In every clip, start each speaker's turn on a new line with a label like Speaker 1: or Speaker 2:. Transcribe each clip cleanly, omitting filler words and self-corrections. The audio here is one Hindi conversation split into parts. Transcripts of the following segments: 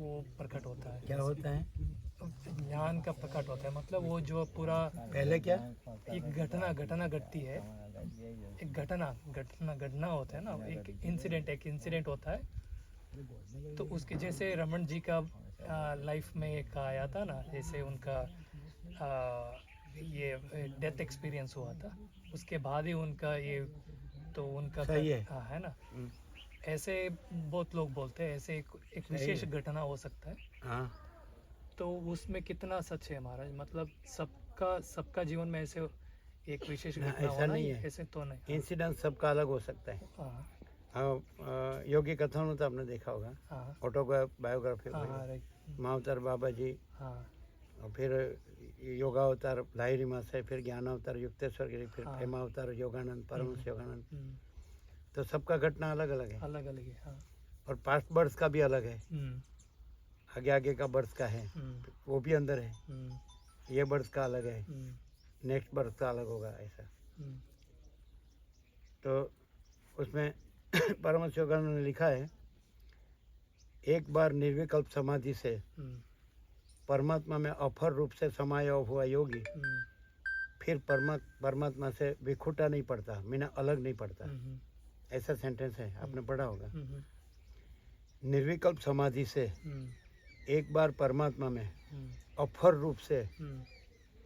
Speaker 1: वो प्रकट होता है।
Speaker 2: क्या होता है?
Speaker 1: ज्ञान का प्रकट होता है, मतलब वो जो पूरा
Speaker 2: पहले क्या?
Speaker 1: एक घटना घटती है, एक घटना होता है ना, एक इंसिडेंट होता है। तो उसके जैसे रमन जी का लाइफ में एक आया था ना, जैसे उनका ये डेथ एक्सपीरियंस हुआ था, उसके बाद ही उनका ये तो उनका
Speaker 2: सही है।
Speaker 1: है ना। ऐसे बहुत लोग बोलते हैं ऐसे एक विशेष घटना हो सकता है।
Speaker 2: हाँ,
Speaker 1: तो उसमें कितना सच है महाराज, मतलब सबका जीवन में ऐसे एक विशेष
Speaker 2: ना,
Speaker 1: घटना
Speaker 2: ऐसा
Speaker 1: होना
Speaker 2: नहीं
Speaker 1: ही
Speaker 2: है।
Speaker 1: ऐसे तो नहीं।
Speaker 2: इंसिडेंट सबका अलग हो सकता है।
Speaker 1: हाँ
Speaker 2: योगी कथन तो आपने देखा होगा,
Speaker 1: हाँ
Speaker 2: ऑटोबायोग्राफी
Speaker 1: हाँ
Speaker 2: हुई,
Speaker 1: हाँ राइट।
Speaker 2: महाअवतार बाबा जी,
Speaker 1: हाँ
Speaker 2: और फिर योगावतार लाहिरी मासा, फिर ज्ञानावतार युक्तेश्वर गिरी, फिर
Speaker 1: हाँ।
Speaker 2: प्रेमावतार योगानंद, परमहंस योगानंद।
Speaker 1: हम्म,
Speaker 2: तो सबका घटना अलग अलग है,
Speaker 1: अलग अलग है। हाँ।
Speaker 2: और पास्ट बर्थ का भी अलग है,
Speaker 1: हम्म,
Speaker 2: आगे आगे का बर्थ का है,
Speaker 1: हम्म,
Speaker 2: वो भी अंदर है।
Speaker 1: हम्म,
Speaker 2: ये बर्थ का अलग है,
Speaker 1: हम्म,
Speaker 2: नेक्स्ट बर्थ का अलग होगा, ऐसा।
Speaker 1: हम्म,
Speaker 2: तो उसमें परमहंस योगानंद ने लिखा है, एक बार निर्विकल्प समाधि से
Speaker 1: हम्म,
Speaker 2: परमात्मा में अफर रूप से समाया हुआ योगी फिर परमात्मा से विखुटा नहीं पड़ता, मीना अलग नहीं पड़ता। ऐसा सेंटेंस है, आपने पढ़ा होगा। निर्विकल्प समाधि से एक बार परमात्मा में अफर रूप से,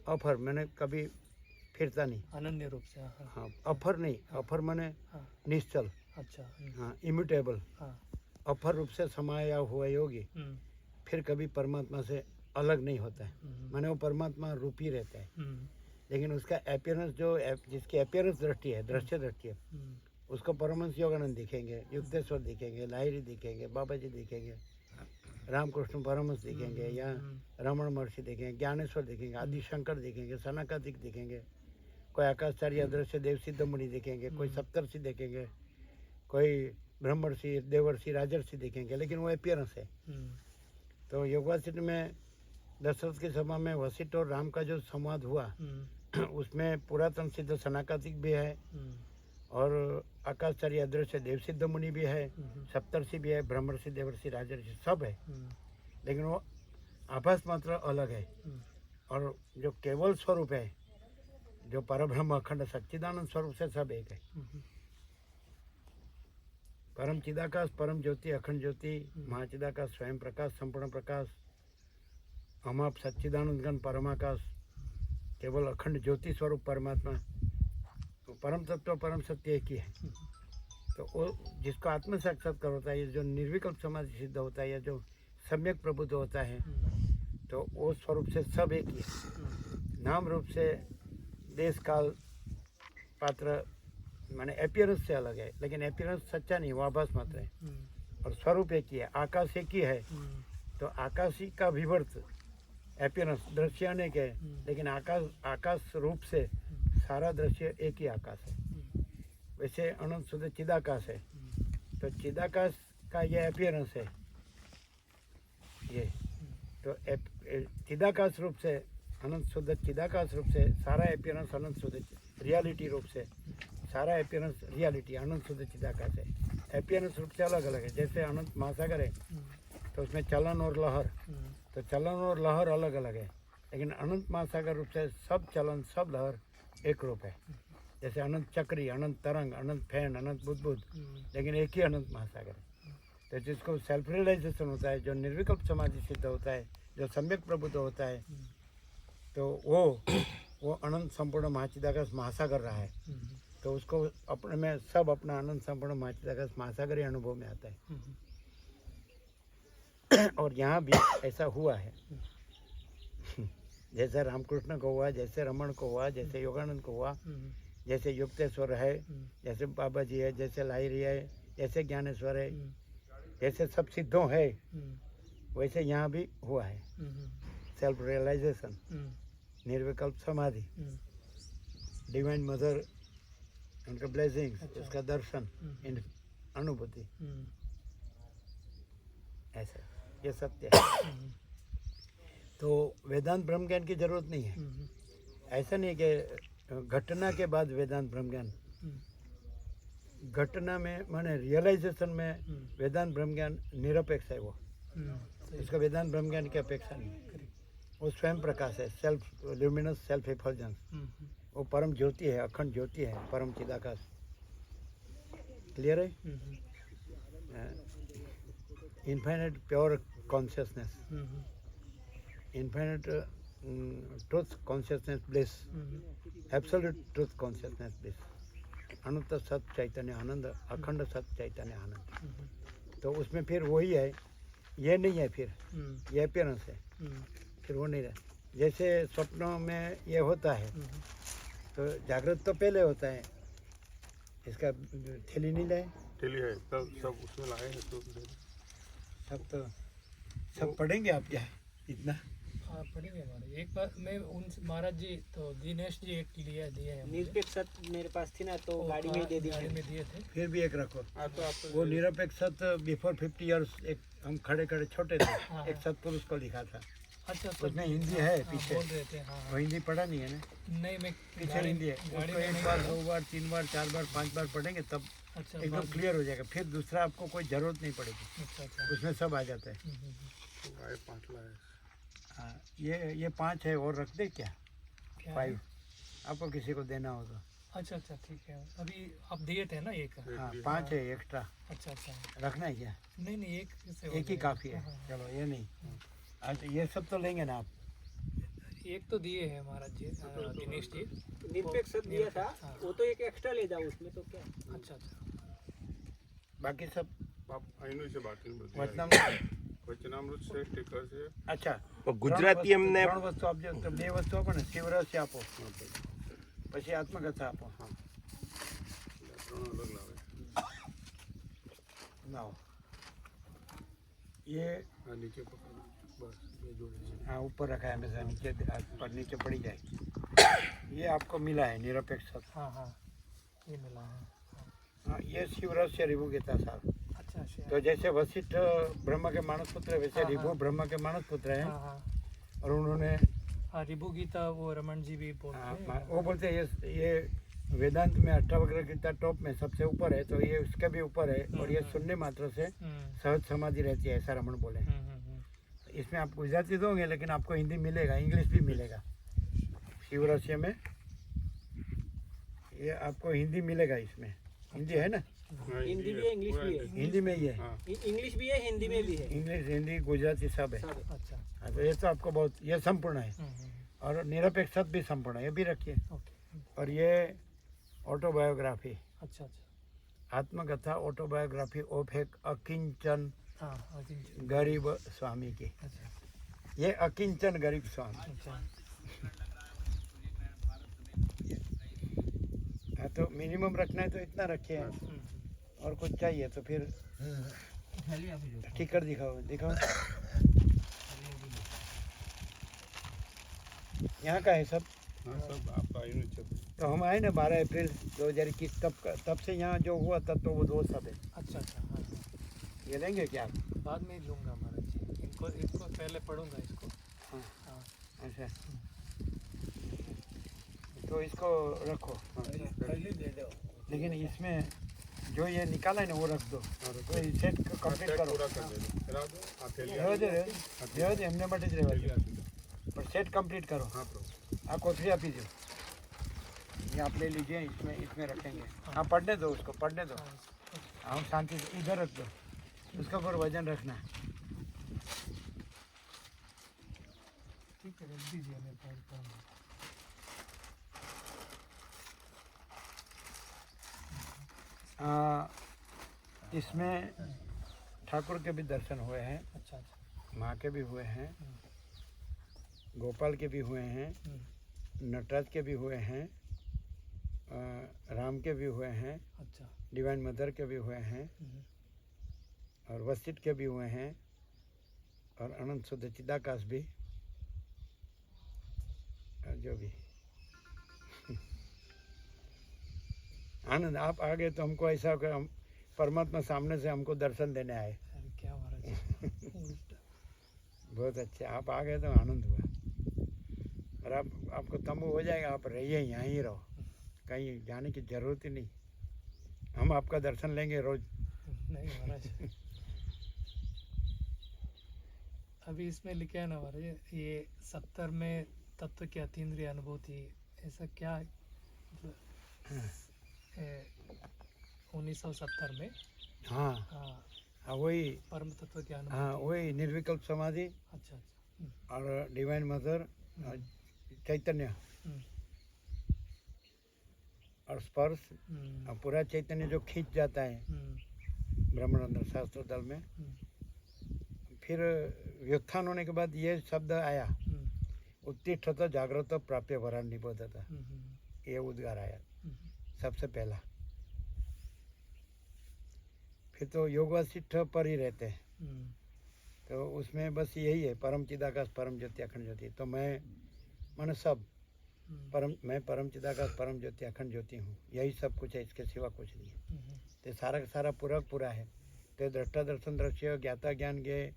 Speaker 2: अफर मैंने कभी फिरता नहीं,
Speaker 1: अनन्य रूप से।
Speaker 2: हाँ, अफर नहीं, अफर मैंने
Speaker 1: हाँ,
Speaker 2: निश्चल,
Speaker 1: अच्छा।
Speaker 2: हाँ, इम्यूटेबल,
Speaker 1: हाँ,
Speaker 2: अफर रूप से समाया हुआ योगी फिर कभी परमात्मा से अलग नहीं होता है, माने वो परमात्मा रूप ही रहता है। लेकिन उसका अपीयरेंस जिसकी अपीयरेंस दृष्टि है, दृश्य दृष्टि है, उसको परमहंस योगानंद दिखेंगे, युक्तेश्वर दिखेंगे, लाहिरी दिखेंगे, बाबा जी दिखेंगे, रामकृष्ण परमहंस दिखेंगे, या रमण महर्षि दिखेंगे, ज्ञानेश्वर दिखेंगे, आदि शंकर दिखेंगे, सनकादिक दिखेंगे, कोई आकाशचार्य अदृश्य देव सिद्ध मुनि दिखेंगे, कोई सप्तर्षि देखेंगे, कोई ब्रह्मर्षि, देवर्षि, राजर्षि दिखेंगे, लेकिन वो अपीयरेंस है। तो योग वासिष्ठ में दशरथ की सभा में वशिष्ठ और राम का जो संवाद हुआ उसमें पुरातन सिद्ध सनाकादिक भी है, और आकाशचार्य अदृश्य देव सिद्ध मुनि भी है, सप्तर्षि भी है, ब्रह्मर्षि, देवर्षि, राजर्षि सब है, लेकिन वो आभास मात्र अलग है। और जो केवल स्वरूप है, जो परब्रह्म अखंड सच्चिदानंद स्वरूप से सब एक है। परम चिदाकाश, परम ज्योति, अखंड ज्योति, महाचिदाकाश, स्वयं प्रकाश, संपूर्ण प्रकाश, हम आप सच्चिदानंद घन परमाकाश, केवल अखंड ज्योति स्वरूप परमात्मा, तो परम तत्व परम सत्य एक ही है। तो वो जिसको आत्म साक्षात्कार होता है, जो निर्विकल्प समाधि सिद्ध होता है, या जो सम्यक प्रबुद्ध होता है, तो वो स्वरूप से सब एक ही है। नाम रूप से, देश काल पात्र माने अपीयरेंस से अलग है, लेकिन अपीयरेंस सच्चा नहीं, वो आभास मात्र है, और स्वरूप एक ही है। आकाश एक ही है, तो आकाशी का विवर्त अपीयरेंस दृश्य अनेक है, लेकिन आकाश रूप से सारा दृश्य एक ही आकाश है। वैसे अनंत शुद्ध चिदाकाश है, तो चिदाकाश का ये अपीयरेंस है ये, तो चिदाकाश रूप से, अनंत शुद्ध चिदाकाश रूप से सारा अपीयरेंस अनंत शुद्ध रियलिटी रूप से सारा अपीयरेंस रियलिटी अनंत शुद्ध चिदाकाश है। अपीयरेंस रूप से अलग अलग है, जैसे अनंत महासागर है तो उसमें चलन और लहर, तो चलन और लहर अलग अलग है, लेकिन अनंत महासागर रूप से सब चलन सब लहर एक रूप है। जैसे अनंत चक्री, अनंत तरंग, अनंत फैन, अनंत बुद्ध, लेकिन एक ही अनंत महासागर है। तो जिसको सेल्फ रियलाइजेशन होता है, जो निर्विकल्प समाधि सिद्ध होता है, जो सम्यक प्रबुद्ध होता है, तो वो अनंत संपूर्ण महाचिदाकाश महासागर रहा है, तो उसको अपने में सब अपना अनंत संपूर्ण महाचिदाकाश महासागर ही अनुभव में आता है। और यहाँ भी ऐसा हुआ है, जैसे रामकृष्ण को हुआ, जैसे रमण को हुआ, जैसे योगानंद को हुआ, जैसे युक्तेश्वर है, जैसे बाबा जी है, जैसे लाहिरी है, जैसे ज्ञानेश्वर है, जैसे सब सिद्धों है, वैसे यहाँ भी हुआ है। सेल्फ रियलाइजेशन, निर्विकल्प समाधि, डिवाइन मदर, उनका ब्लेसिंग्स, उसका दर्शन, इन अनुभूति, ऐसा ये सत्य है। तो वेदांत ब्रह्म ज्ञान की जरूरत नहीं है। ऐसा नहीं कि घटना के बाद वेदांत ब्रह्म ज्ञान, घटना में माने रियलाइजेशन में वेदांत ब्रह्म ज्ञान निरपेक्ष है वो।
Speaker 1: सही
Speaker 2: इसका वेदांत ब्रह्म ज्ञान की अपेक्षा नहीं है।
Speaker 1: करेक्ट।
Speaker 2: वो स्वयं प्रकाश है, सेल्फ ल्यूमिनस सेल्फ एफल्जेंस। वो परम ज्योति है, अखंड ज्योति है, परम चिदाकाश। क्लियर है? Infinite pure consciousness, infinite truth consciousness bliss, absolute truth consciousness bliss, अनंत सत चैतन्य आनंद, अखंड सत चैतन्य आनंद। तो उसमें फिर वही है, ये नहीं है, फिर ये अपीयरेंस है, फिर वो नहीं रहा। जैसे स्वप्नों में ये होता है तो जागृत तो पहले होता है। इसका थैली नहीं लाए,
Speaker 3: थैली है तब सब उसमें लाए हैं तो
Speaker 2: सब पढ़ेंगे आप क्या इतना?
Speaker 1: हाँ पढ़ेंगे महाराज। एक बार मैं उनसे महाराज जी तो दिनेश जी एक दिए हैं मुझे।
Speaker 4: निरपेक्ष सत्य मेरे पास थी ना, तो
Speaker 1: वो
Speaker 4: गाड़ी में ही दे दी।
Speaker 1: गाड़ी में दिए थे।
Speaker 2: फिर भी एक रखो।
Speaker 3: हाँ तो आप
Speaker 2: वो निरपेक्ष सत्य बिफोर 50 इयर्स एक हम खड़े खड़े छोटे थे, एक सत्पुरुष को लिखा था।
Speaker 1: अच्छा
Speaker 2: उसमें हिंदी है पीछे,
Speaker 1: बोल रहे थे। हाँ
Speaker 2: वो हिंदी पढ़ा नहीं है ना?
Speaker 1: नहीं मैं
Speaker 2: पीछे हिंदी है,
Speaker 1: गाड़ी
Speaker 2: उसको
Speaker 1: में
Speaker 2: एक
Speaker 1: नहीं
Speaker 2: बार,
Speaker 1: पढ़ा।
Speaker 2: 2 बार, 3 बार, 4 बार, 5 बार पढ़ेंगे तब
Speaker 1: अच्छा
Speaker 2: एकदम
Speaker 1: बाद में।
Speaker 2: क्लियर हो जाएगा। फिर दूसरा आपको कोई जरूरत नहीं पड़ेगी,
Speaker 1: अच्छा अच्छा।
Speaker 2: उसमें सब आ जाता है।
Speaker 3: लाए 5 लाए।
Speaker 2: हाँ, ये 5 है, और रख दे क्या?
Speaker 1: क्या है?
Speaker 2: 5 आपको किसी को देना हो तो।
Speaker 1: अच्छा अच्छा ठीक है। अभी आप दिए थे ना एक।
Speaker 2: हाँ 5 है एक्स्ट्रा,
Speaker 1: अच्छा अच्छा।
Speaker 2: रखना है क्या?
Speaker 1: नहीं नहीं एक से हो
Speaker 2: एक ही
Speaker 1: जाएगा।
Speaker 2: काफ़ी है।
Speaker 1: हाँ,
Speaker 2: चलो ये नहीं, अच्छा ये सब तो लेंगे ना आप?
Speaker 1: एक तो दिए हैं महाराज जी दिनेश जी।
Speaker 4: निरपेक्ष सत्य दिया था,
Speaker 1: हाँ।
Speaker 4: वो तो एक एक्स्ट्रा ले जाओ उसमें, तो क्या।
Speaker 1: अच्छा अच्छा।
Speaker 2: बाकी सब
Speaker 3: आप આઈનું છે બાકી બધું
Speaker 2: વચનામ
Speaker 3: વચનામૃત છે સ્ટીકર છે
Speaker 2: अच्छा
Speaker 5: ગુજરાતી એમને
Speaker 2: 3 વસ્તુ આપજો તો 2 વસ્તુ આપો ને, શિવરહસ્ય આપો, પછી આત્મકથા આપો।
Speaker 3: ત્રણ અલગ લાવે
Speaker 2: લાવો ये
Speaker 3: આ નીચે પકડો બસ બે જોડે છે
Speaker 2: हाँ ऊपर रखा है हमेशा, नीचे पर नीचे पड़ी जाए। ये आपको मिला है निरपेक्ष सत्य।
Speaker 1: हाँ हाँ ये मिला है।
Speaker 2: हाँ, ये शिवरहस्य रिभु गीता साहब।
Speaker 1: अच्छा अच्छा।
Speaker 2: तो जैसे वशिष्ठ ब्रह्मा के मानस पुत्र है, वैसे
Speaker 1: हाँ,
Speaker 2: रिभु
Speaker 1: हाँ।
Speaker 2: ब्रह्मा के मानस पुत्र हैं।
Speaker 1: हाँ हाँ
Speaker 2: और उन्होंने
Speaker 1: हाँ रिभु गीता वो रमन जी भी बोलते हैं।
Speaker 2: वो बोलते हैं ये वेदांत में अष्टावक्र गीता टॉप में सबसे ऊपर है, तो ये उसके भी ऊपर है। और ये सुनने मात्र से सहज समाधि रहती है, ऐसा रमन बोले। इसमें आप गुजराती दोगे लेकिन आपको हिंदी मिलेगा, इंग्लिश भी मिलेगा। शिवरहस्य में ये आपको हिंदी मिलेगा, इसमें हिंदी है ना?
Speaker 4: हिंदी भी है, इंग्लिश भी है।
Speaker 2: हिंदी में ही है,
Speaker 3: हाँ
Speaker 4: इंग्लिश भी है, हिंदी में भी है।
Speaker 2: इंग्लिश हिंदी गुजराती सब है।
Speaker 4: सब है।
Speaker 1: अच्छा।
Speaker 2: हाँ, तो ये तो आपको बहुत, ये संपूर्ण है। और निरपेक्ष सत्य भी संपूर्ण है, ये भी रखिए।
Speaker 1: ओके।
Speaker 2: और ये ऑटोबायोग्राफी,
Speaker 1: अच्छा अच्छा।
Speaker 2: आत्मकथा ऑटोबायोग्राफी ऑफ एक अकिंचन
Speaker 1: हाँ अकिंचन।
Speaker 2: गरीब स्वामी की।
Speaker 1: अच्छा
Speaker 2: ये अकिंचन गरीब स्वामी।
Speaker 1: अच्छा।
Speaker 2: हाँ तो मिनिमम रखना है तो इतना रखे हैं, और कुछ चाहिए तो फिर टिकट दिखाओ दिखाओ। यहाँ का है सब।
Speaker 3: हाँ सब आपका આઈનું છે
Speaker 2: तो हम आए ना 12 अप्रैल 2021, तब से यहाँ जो हुआ तब तो वो सब है।
Speaker 1: अच्छा अच्छा। हाँ
Speaker 2: ये लेंगे क्या आप?
Speaker 1: बाद में ही लूँगा महाराज जी। इनको पहले पढ़ूंगा इसको।
Speaker 2: हाँ।
Speaker 1: हाँ
Speaker 2: अच्छा तो इसको रखो, लेकिन इसमें जो ये निकाला है ना वो रख दो, तो सेट कंप्लीट
Speaker 3: સેટ
Speaker 2: करो।
Speaker 3: પૂરા કરી દેજો કરાવ દો આ થેલી
Speaker 2: રહેવા દે એમને માટે જ રહેવા દો, पर सेट कंप्लीट करो।
Speaker 3: हाँ प्रभु
Speaker 2: आप कोथरी आप दो, ये आप ले लीजिए, इसमें रखेंगे। हाँ पढ़ने दो उसको, पढ़ने दो। हाँ शांति से इधर रख दो, उसका ऊपर वजन रखना।
Speaker 1: ठीक है रख दीजिए, मैं पढ़ता हूँ।
Speaker 2: इसमें ठाकुर के भी दर्शन हुए हैं,
Speaker 1: अच्छा अच्छा।
Speaker 2: माँ के भी हुए हैं, गोपाल के भी हुए हैं, नटराज के भी हुए हैं, राम के भी हुए हैं,
Speaker 1: अच्छा।
Speaker 2: डिवाइन मदर के भी हुए हैं, और वशिष्ठ के भी हुए हैं, और अनंत शुद्ध चिदाकाश भी, और जो भी आनंद। आप आ गए तो हमको ऐसा हो कि हम परमात्मा सामने से हमको दर्शन देने आए।
Speaker 1: अरे क्या महाराज जी। उल्टा।
Speaker 2: बहुत अच्छे, आप आ गए तो आनंद हुआ। और आपको तंबू हो जाएगा, आप रहिए यहाँ ही रहो, कहीं जाने की ज़रूरत ही नहीं। हम आपका दर्शन लेंगे रोज।
Speaker 1: नहीं महाराज। अभी इसमें लिखा है ना हमारे ये 70 में तत्व की अतीन्द्रिय अनुभूति, ऐसा क्या है? मतलब 1970 में
Speaker 2: हाँ
Speaker 1: हाँ
Speaker 2: हाँ वही,
Speaker 1: परम तत्व की
Speaker 2: हाँ
Speaker 1: अनुभूति।
Speaker 2: वही निर्विकल्प समाधि
Speaker 1: अच्छा अच्छा।
Speaker 2: और डिवाइन मदर चैतन्य
Speaker 1: हम्म,
Speaker 2: और स्पर्श
Speaker 1: हम्म,
Speaker 2: और पूरा चैतन्य जो खींच जाता है
Speaker 1: हम्म,
Speaker 2: ब्रह्मानंद शास्त्र दल में। फिर व्युत्थान होने के बाद ये शब्द आया, उत्तिष्ठत जागृत प्राप्य वरान निबोधत, ये उद्गार आया सबसे पहला। फिर तो योग वशिष्ठ पर ही रहते हैं, तो उसमें बस यही है, परम चिदाकाश परम ज्योति अखंड ज्योति। तो मैंने सब मैं परम चिदाकाश परम ज्योति अखंड ज्योति हूँ, यही सब कुछ है, इसके सिवा कुछ नहीं है। तो सारा का सारा पूरा है। तो दृष्टा दर्शन दृश्य, ज्ञाता ज्ञान ज्ञेय,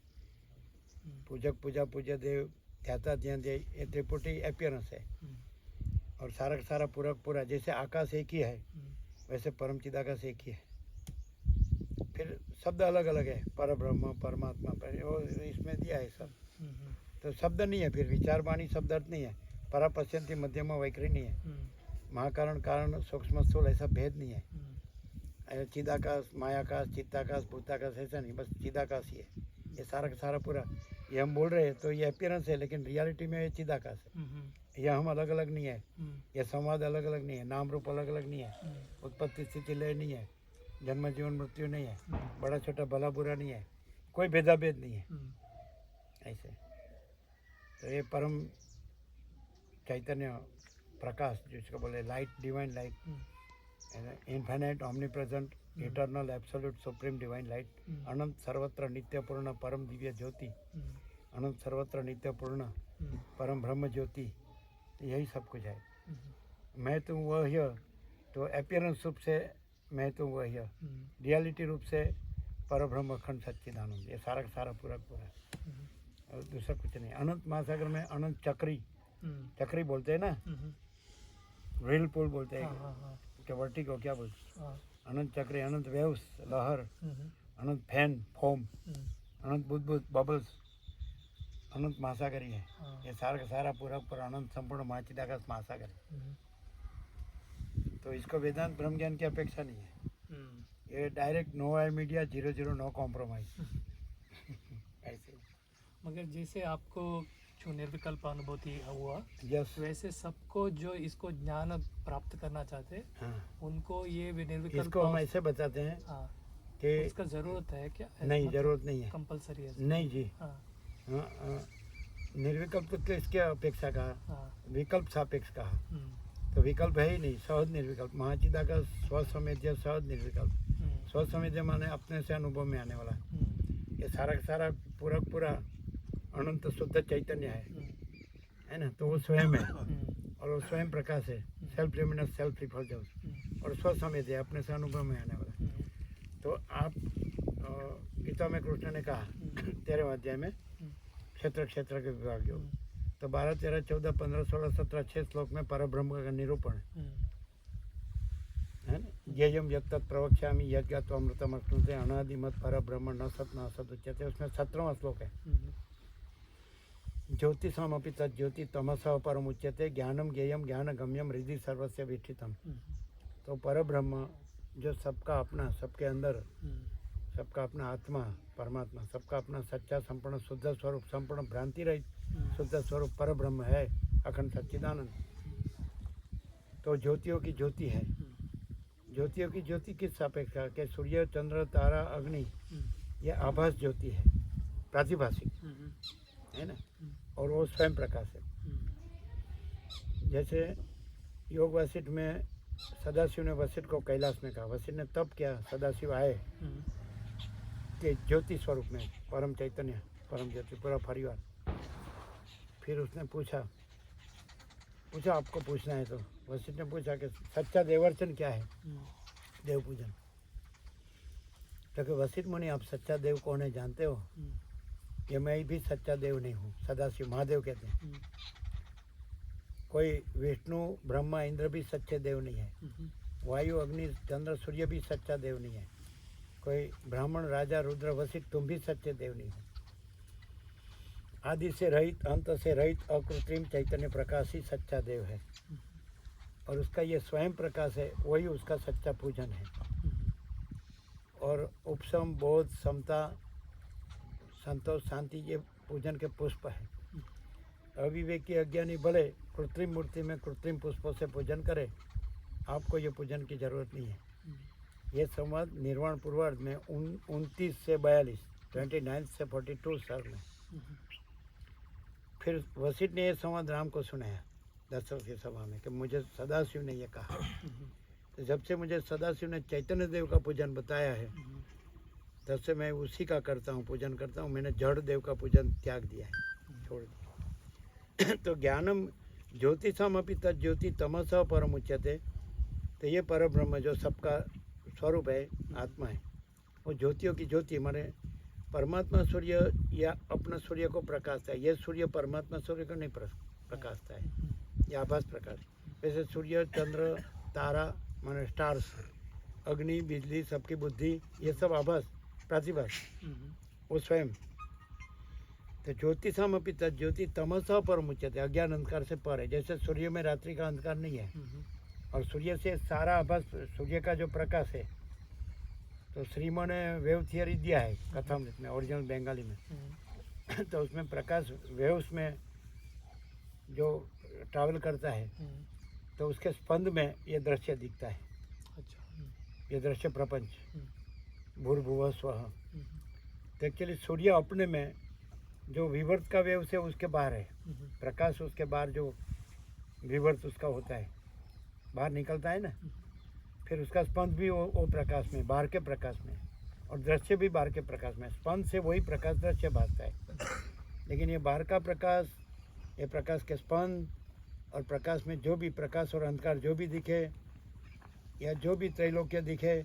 Speaker 2: पूजक पूजा पूज्य देव, ध्याता ध्यान दे, ये त्रिपुटी अपियरेंस है। और सारा का सारा पूरा, जैसे आकाश एक ही है वैसे परम चिदाकाश एक ही है। फिर शब्द अलग अलग है, पर ब्रह्म परमात्मा पर, और इसमें दिया है सब। तो शब्द नहीं है, फिर विचार वाणी शब्द अर्थ नहीं है। परा पश्यंती मध्यमा वैखरी नहीं है, महाकारण कारण सूक्ष्म स्थूल ऐसा भेद नहीं है। चिदाकाश मायाकाश चित्ताकाश भूताकाश ऐसा नहीं, बस चिदाकाश ही है। ये सारा का सारा पूरा, ये हम बोल रहे हैं तो ये अपियरेंस है, लेकिन रियलिटी में ये चिदाकाश है। यह हम अलग अलग नहीं है, यह संवाद अलग अलग नहीं है, नाम रूप अलग अलग नहीं है, उत्पत्ति स्थिति लय नहीं है, जन्म जीवन मृत्यु नहीं है, बड़ा छोटा भला बुरा नहीं है, कोई भेदाभेद नहीं है ऐसे। तो ये परम चैतन्य प्रकाश जिसको बोले light, divine light, infinite omnipresent eternal absolute supreme divine light, अनंत सर्वत्र नित्यपूर्ण परम दिव्य ज्योति, अनंत सर्वत्र नित्यपूर्ण परम ब्रह्म ज्योति, यही सब कुछ है। मैं तो वह है, तो अपियरेंस रूप से मैं तो वह है, रियलिटी रूप से पर ब्रह्म अखंड सच्चिदानंद, ये सारा का सारा पूरा और दूसरा कुछ नहीं। अनंत महासागर में अनंत चक्री बोलते हैं ना, व्हील पुल बोलते हैं, क्या वर्टी को क्या बोलते हैं, अनंत चक्री, अनंत वेव्स लहर, अनंत फैन फोम, अनंत बुद्ध बबल्स, अनंत महासागर ही है। ये सारा का सारा पूरा अनंत संपूर्ण महाचिदाकाश महासागर है। तो इसको वेदांत ब्रह्म ज्ञान की अपेक्षा नहीं है, ये डायरेक्ट नो आई मीडिया 00 नो कॉम्प्रोमाइज ऐसे।
Speaker 1: मगर जैसे आपको जो निर्विकल्प अनुभूति हुआ,
Speaker 2: यस,
Speaker 1: वैसे सबको जो इसको ज्ञान प्राप्त करना चाहते हैं,
Speaker 2: हाँ,
Speaker 1: उनको ये निर्विकल्प
Speaker 2: इसको हम ऐसे बताते हैं
Speaker 1: हाँ,
Speaker 2: कि
Speaker 1: इसका जरूरत है क्या?
Speaker 2: नहीं, जरूरत नहीं है,
Speaker 1: कंपलसरी है?
Speaker 2: नहीं जी।
Speaker 1: हाँ,
Speaker 2: हाँ, निर्विकल्प तो इसके अपेक्षा कहा,
Speaker 1: हाँ,
Speaker 2: विकल्प सापेक्ष कहा, तो विकल्प है ही नहीं, सहज निर्विकल्प महाचिदाकाश स्वसमेध्य सहज निर्विकल्प। स्वसमेध्य माने अपने से अनुभव में आने वाला, ये सारा का सारा पूरा अनंत शुद्ध चैतन्य है ना, तो वो स्वयं है और वो स्वयं प्रकाश है, सेल्फ लिमिनेस सेल्फ रिफल्जेंस, और स्वसमेध्य है, अपने से अनुभव में आने वाला। तो आप गीता में कृष्ण ने कहा 13वें अध्याय में क्षेत्र के विभाग योग, तो 12, 13, 14, 15, 16, 17 6 श्लोक में परब्रह्म का निरूपण है ना। यम यत् तत् प्रवक्ष्यामि यज्ञात्वा अमृतम अश्नुते अनादिमत परब्रह्म न सत न असत उच्यते, उसमें 17वां श्लोक है। ज्योतिषमपि तज्ज्योति तमसः परम उच्यते ज्ञानम ज्ञेयम ज्ञान गम्यम हृदि सर्वस्य विष्ठितम। तो परब्रह्म जो सबका अपना, सबके अंदर, सबका अपना आत्मा परमात्मा, सबका अपना सच्चा संपूर्ण शुद्ध स्वरूप, संपूर्ण भ्रांति रहित शुद्ध स्वरूप परब्रह्म है, अखंड सच्चिदानंद। तो ज्योतियों की ज्योति है। ज्योतियों की ज्योति किस सापेक्ष के? सूर्य चंद्र तारा अग्नि, ये आभास ज्योति है, प्रातिभाषिक है ना, और वो स्वयं प्रकाश है। जैसे योग वशिष्ठ में सदाशिव ने वशिष्ठ को कैलाश में कहा, वशिष्ठ ने तब किया, सदाशिव आए कि ज्योति स्वरूप में परम चैतन्य परम ज्योति पूरा परिवार। फिर उसने पूछा आपको पूछना है, तो वशिष्ठ ने पूछा कि सच्चा देवर्चन क्या है? देव पूजन। तो कि वशिष्ठ मुनि आप सच्चा देव कौन है जानते हो? ये मैं भी सच्चा देव नहीं हूँ, सदाशिव महादेव कहते हैं। कोई विष्णु ब्रह्मा इंद्र भी सच्चे देव नहीं है, वायु अग्नि चंद्र सूर्य भी सच्चा देव नहीं है, कोई ब्राह्मण राजा रुद्र वशिष्ठ तुम भी सच्चे देव नहीं हो। आदि से रहित, अंत से रहित, अकृत्रिम चैतन्य प्रकाश ही सच्चा देव है। और उसका ये स्वयं प्रकाश है, वही उसका सच्चा पूजन है। और उपशम, बोध, समता, संतोष, शांति ये पूजन के पुष्प है। अविवेकी अज्ञानी भले कृत्रिम मूर्ति में कृत्रिम पुष्पों से पूजन करे, आपको ये पूजन की जरूरत नहीं है। ये संवाद निर्वाण पूर्वार्ध में 29 से 42, 29 से 42 साल में। फिर वशिष्ठ ने यह संवाद राम को सुनाया दशरथ की सभा में कि मुझे सदाशिव ने यह कहा। तो जब से मुझे सदाशिव ने चैतन्य देव का पूजन बताया है, तब से मैं उसी का करता हूँ, पूजन करता हूँ। मैंने जड़ देव का पूजन त्याग दिया है, छोड़ दिया। तो ज्ञानम ज्योतिषम अपि तज्ज्योति तमसः परम उच्यते। तो ये पर ब्रह्म जो सबका स्वरूप है, आत्मा है, वो ज्योतियों की ज्योति माने परमात्मा सूर्य या अपना सूर्य को प्रकाशता है। ये सूर्य परमात्मा सूर्य को नहीं प्रकाशता है, ये आभास प्रकाश। वैसे सूर्य, चंद्र, तारा माने स्टार्स, अग्नि, बिजली, सबकी बुद्धि, ये सब आभास, प्रतिभास, वो स्वयं। तो ज्योतिषम अपि तज्ज्योति तमसः परम उच्यते। अज्ञान अंधकार से पर है। जैसे सूर्य में रात्रि का अंधकार नहीं है, और सूर्य से सारा आभास, सूर्य का जो प्रकाश है। तो श्रीमो ने वेव थियरी दिया है कथामृत में, ओरिजिनल बंगाली में। तो उसमें प्रकाश वेव्स में जो ट्रैवल करता है, तो उसके स्पंद में ये दृश्य दिखता है। ये दृश्य प्रपंच भूर्भुवः स्वः। तो एक्चुअली सूर्य अपने में जो विवर्त का वेव से उसके बाहर है, प्रकाश उसके बाहर जो विवर्त उसका होता है, बाहर निकलता है ना, फिर उसका स्पंद भी वो प्रकाश में, बाहर के प्रकाश में, और दृश्य भी बाहर के प्रकाश में। स्पंद से वही प्रकाश दृश्य भासता है। लेकिन ये बाहर का प्रकाश, ये प्रकाश के स्पंद, और प्रकाश में जो भी प्रकाश और अंधकार जो भी दिखे, या जो भी त्रैलोक्य दिखे,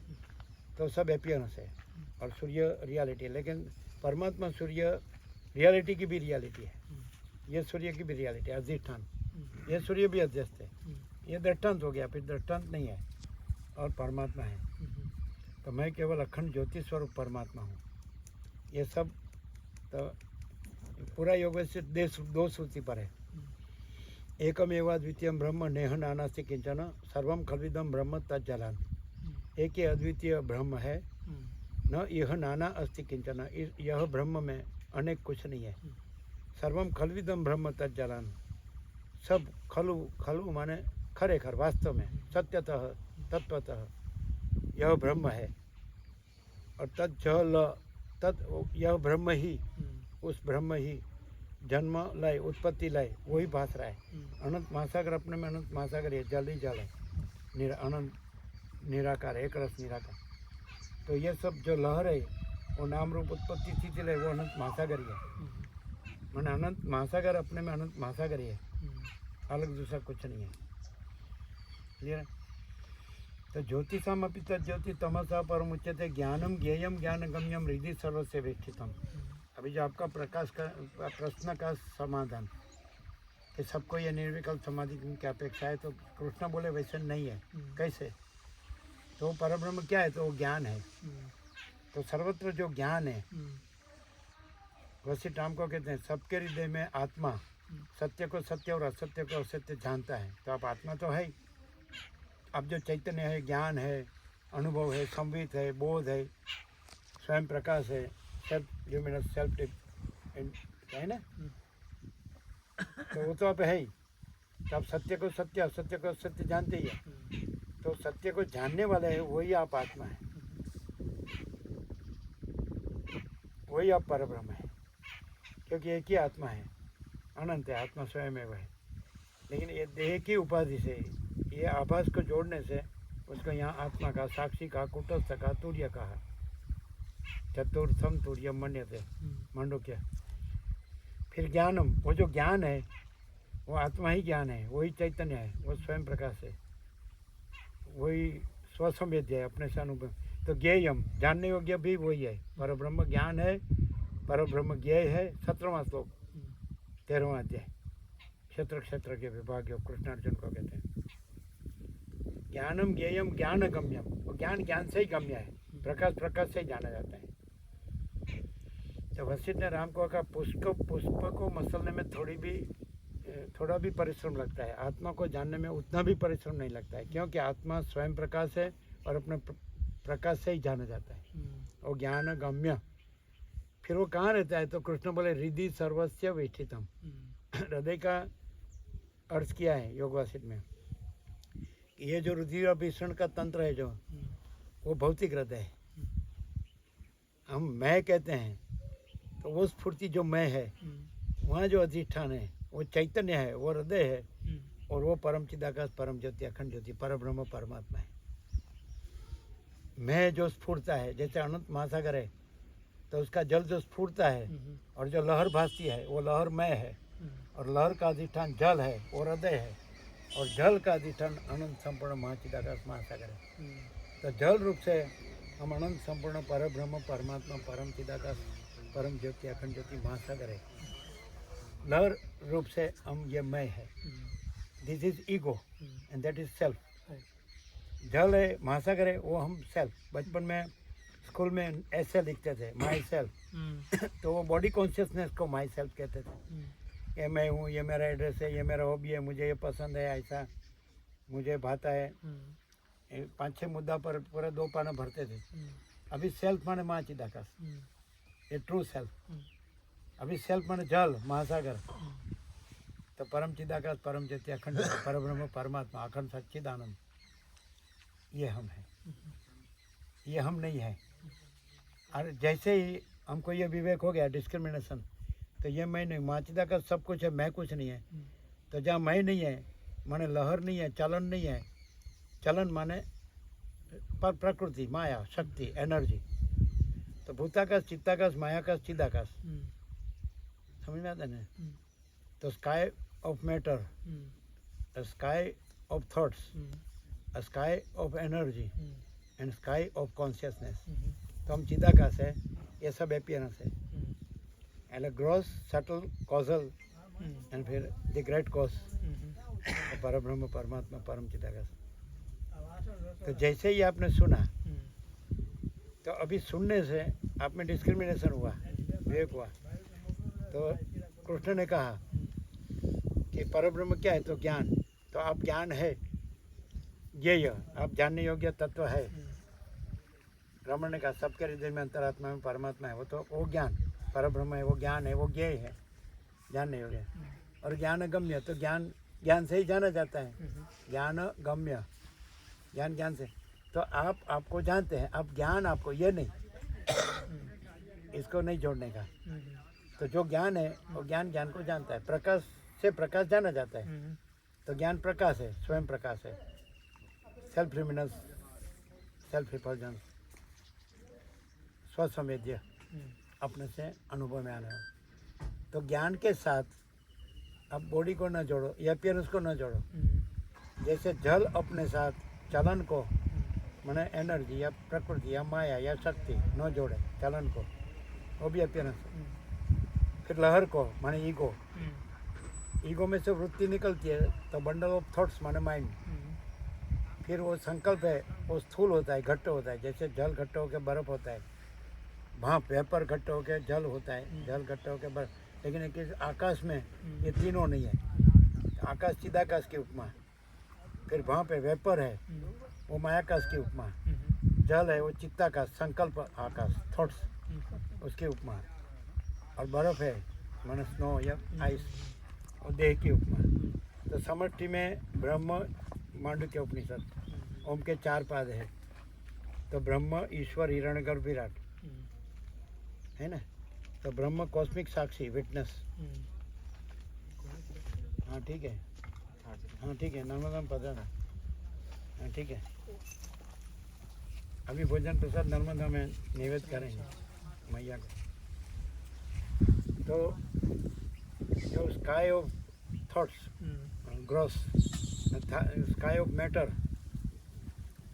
Speaker 2: तो सब एपियरेंस है, और सूर्य रियलिटी है। लेकिन परमात्मा सूर्य रियलिटी की भी रियलिटी है। ये सूर्य की भी रियलिटी है, अधिष्ठान। ये सूर्य भी अध्यस्त है। ये दृष्टांत हो गया, फिर दृष्टांत नहीं है, और परमात्मा है। तो मैं केवल अखंड ज्योति स्वरूप परमात्मा हूँ। ये सब तो पूरा योग से दो श्रुति पर है। एकमेवा द्वितीयम ब्रह्म नेह नानास्ति किंचन सर्वम खल्विदम ब्रह्म तज्जलान। एक ही अद्वितीय ब्रह्म है, न यह नाना अस्ति किंचन। यह ब्रह्म में अनेक कुछ नहीं है। सर्वम खल्विदम ब्रह्म तज्जलान। सब खलु, खलु माने खरेखर, वास्तव में, सत्यतः, तत्वतः यह ब्रह्म है। और तज्जल, यह ब्रह्म ही, उस ब्रह्म ही जन्म लय, उत्पत्ति लय, वही भास रहा है। अनंत महासागर अपने में अनंत महासागर है, जल ही जल है, अनंत निराकार, एक रस निराकार। तो ये सब जो लहर है, वो नाम रूप उत्पत्ति स्थिति लय, वो अनंत महासागर ही है। मैंने अनंत महासागर अपने में अनंत महासागर ही है, अलग दूसरा कुछ नहीं है। क्लियर है? तो ज्योतिषम अपि तज्ज्योति तमसः परम उच्यते। ज्ञानम ज्ञेयम ज्ञानगम्यम हृदि सर्वस्य वेष्टितम। अभी जो आपका प्रकाश का प्रश्न का समाधान कि सबको ये निर्विकल्प समाधि की अपेक्षा है, तो कृष्ण बोले वैसे नहीं है। कैसे? तो परब्रह्म क्या है? तो वो ज्ञान है। तो सर्वत्र जो ज्ञान है, वशिष्ठ राम को कहते हैं सबके हृदय में आत्मा सत्य को सत्य और असत्य को असत्य जानता है। तो आप आत्मा तो है ही। अब जो चैतन्य है, ज्ञान है, अनुभव है, संवित है, बोध है, स्वयं प्रकाश है, सेल्फ ल्यूमिनस, सेल्फ है ना, तो वो तो आप है ही। तो आप सत्य को सत्य, असत्य को असत्य जानते ही है। तो सत्य को जानने वाला है, वही आप आत्मा है, वही आप परब्रह्म है। क्योंकि एक ही आत्मा है, अनंत है, आत्मा स्वयं है वह। लेकिन ये देह की उपाधि से, ये आभास को जोड़ने से उसको यहाँ आत्मा का, साक्षी का, कुटस्थ का, तुर्य कहा। चतुर्थम तुर्य मन्यते, मांडुक्य। फिर ज्ञानम, वो जो ज्ञान है वो आत्मा ही ज्ञान है, वही चैतन्य है, वो स्वयं प्रकाश है, वही स्वसंवेद्य है, अपने से अनुभव। तो ज्ञेयम, जानने योग्य भी वही है। परब्रह्म ज्ञान है, परब्रह्म ज्ञेय है। 17वां श्लोक, 13वां अध्याय, क्षेत्र क्षेत्र के विभाग कृष्णार्जुन को कहते हैं। ज्ञानम ज्ञेयम ज्ञान गम्यम। ज्ञान ज्ञान से ही गम्य है, प्रकाश प्रकाश से ही जाना जाता है। तो वशिष्ठ ने राम को कहा पुष्प को मसलने में थोड़ा भी परिश्रम लगता है, आत्मा को जानने में उतना भी परिश्रम नहीं लगता है, क्योंकि आत्मा स्वयं प्रकाश है और अपने प्रकाश से ही जाना जाता है, और ज्ञान गम्य। फिर वो कहाँ रहता है? तो कृष्ण बोले हृदय सर्वस्य विष्ठितम। हृदय का अर्थ किया है योग वासिष्ठ में, ये जो रुधिर अभिसरण का तंत्र है जो, वो भौतिक हृदय है। हम मैं कहते हैं तो वो स्फूर्ति जो मैं है, वहाँ जो अधिष्ठान है वो चैतन्य है, वो हृदय है, और वो परम चिदाकाश परम ज्योति अखंड ज्योति परब्रह्म परमात्मा है। मैं जो स्फूर्ता है, जैसे अनंत महासागर है तो उसका जल जो स्फूर्ता है और जो लहर भासती है वो लहर मैं है, और लहर का अधिष्ठान जल है, वो हृदय है, और जल का अधिष्ठान अनंत संपूर्ण महाचिदाकाश महासागर है। तो जल रूप से हम अनंत संपूर्ण परब्रह्म परमात्मा परम चिदाकाश परम ज्योति अखंड ज्योति महासागर है। लहर रूप से हम ये मैं है, this is ego and that is self. जल है, महासागर है, वो हम सेल्फ। बचपन में स्कूल में ऐसे लिखते थे माई सेल्फ, तो वो बॉडी कॉन्शियसनेस को माई सेल्फ कहते थे। ये मैं हूँ, ये मेरा एड्रेस है, ये मेरा हॉबी है, मुझे ये पसंद है, ऐसा मुझे भाता है। 5-6 मुद्दा पर पूरा 2 पाना भरते थे। अभी सेल्फ माने महाचिदाकाश, ये ट्रू सेल्फ। अभी सेल्फ माने जल महासागर, तो परम चिदाकाश परम ज्योति अखंड परब्रह्म परमात्मा अखंड सच्चिदानंद, ये हम है, ये हम नहीं है। और जैसे ही हमको ये विवेक हो गया डिस्क्रिमिनेशन, तो ये मैं नहीं, महाचिदाकाश सब कुछ है, मैं कुछ नहीं है। तो जहाँ मैं नहीं है माने लहर नहीं है, चलन नहीं है। चलन माने प्रकृति, माया, शक्ति, एनर्जी। तो भूताकाश, चित्ताकाश, मायाकाश, चिदाकाश, समझ में आता है? तो sky of matter, sky of thoughts, sky of energy and sky of consciousness. तो हम चिदाकाश है, ये सब एपियरेंस है। And gross subtle causal and फिर द ग्रेट कॉज, परब्रह्म परमात्मा परम चिदाकाश। तो जैसे ही आपने सुना, तो अभी सुनने से आप में डिस्क्रिमिनेशन हुआ, विवेक हुआ। तो कृष्ण ने कहा कि परब्रह्म क्या है? तो ज्ञान। तो आप ज्ञान है, ये आप जानने योग्य तत्व है। रमण ने कहा सबके हृदय में अंतरात्मा में परमात्मा है, वो ज्ञान परब्रह्म है, वो ज्ञान है, वो ज्ञेय है, जानने योग्य। और ज्ञान गम्य, तो ज्ञान से ही जाना जाता है। ज्ञान गम्य, ज्ञान से। तो आपको जानते हैं, अब ज्ञान आपको, ये नहीं, इसको नहीं जोड़ने का। तो जो ज्ञान है वो ज्ञान को जानता है। प्रकाश से प्रकाश जाना जाता है, तो ज्ञान प्रकाश है, स्वयं प्रकाश है। सेल्फ रिमिनेंस, सेल्फ रिफल्जेंस, स्वसंवेद्य, अपने से अनुभव में आने वाला। तो ज्ञान के साथ अब बॉडी को न जोड़ो, या अपीयरेंस को न जोड़ो। जैसे जल अपने साथ चलन को, माने एनर्जी या प्रकृति या माया या शक्ति न जोड़े चलन को, वो भी अपीयरेंस है। फिर लहर को, माने ईगो में से वृत्ति निकलती है, तो बंडल ऑफ थॉट्स माने माइंड। फिर वो संकल्प है, वो स्थूल होता है, घट्ट होता है। जैसे जल घट्ट होकर बर्फ होता है, भाप वेपर घट्ट होकर जल होता है, जल घट्ट होकर बर्फ। लेकिन एक आकाश में ये तीनों नहीं है। आकाश चिदाकाश की उपमा, फिर भाप है, वेपर है, वो मायाकाश की उपमा। जल है, वो चित्ताकाश, संकल्प आकाश, थॉट्स, उसकी उपमा। और बर्फ है, माने स्नो या आइस, वो देह की उपमा। तो समष्टि में ब्रह्म, मांडुक्य उपनिषद, ओम के 4 पाद है। तो ब्रह्म, ईश्वर, हिरण्यगर्भ, विराट है ना। तो ब्रह्म कॉस्मिक साक्षी, विटनेस। हाँ ठीक है, हाँ ठीक है, नर्मदा में पधारा। हाँ ठीक है, अभी भोजन प्रसाद नर्मदा में निवेद करेंगे मैया को। तो जो sky of thoughts, gross sky of matter,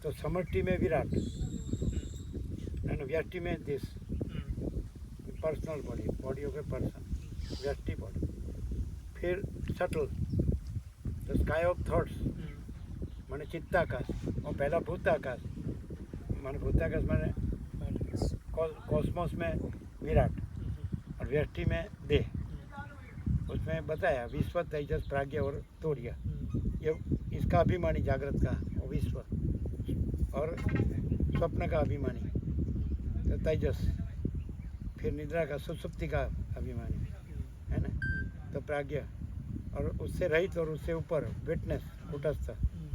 Speaker 2: तो समष्टि में विराट एंड व्यष्टि में this personal body, body of a person, व्यष्टि बॉडी। फिर सटल, तो स्काई ऑफ थॉट्स माने चित्ताकाश, और पहला भूताकाश, माने भूताकाश माने कॉस्मोस में विराट, व्यष्टि में देह, उसमें बताया विश्व, तेजस, प्राज्ञ और तूर्य, ये इसका अभिमानी जागृत का वो विश्व, और स्वप्न का अभिमानी तो तेजस, फिर निद्रा का सुसुप्ति का अभिमानी है ना, तो प्राज्ञ, और उससे रहित और उससे ऊपर विटनेस, कुटस्थ,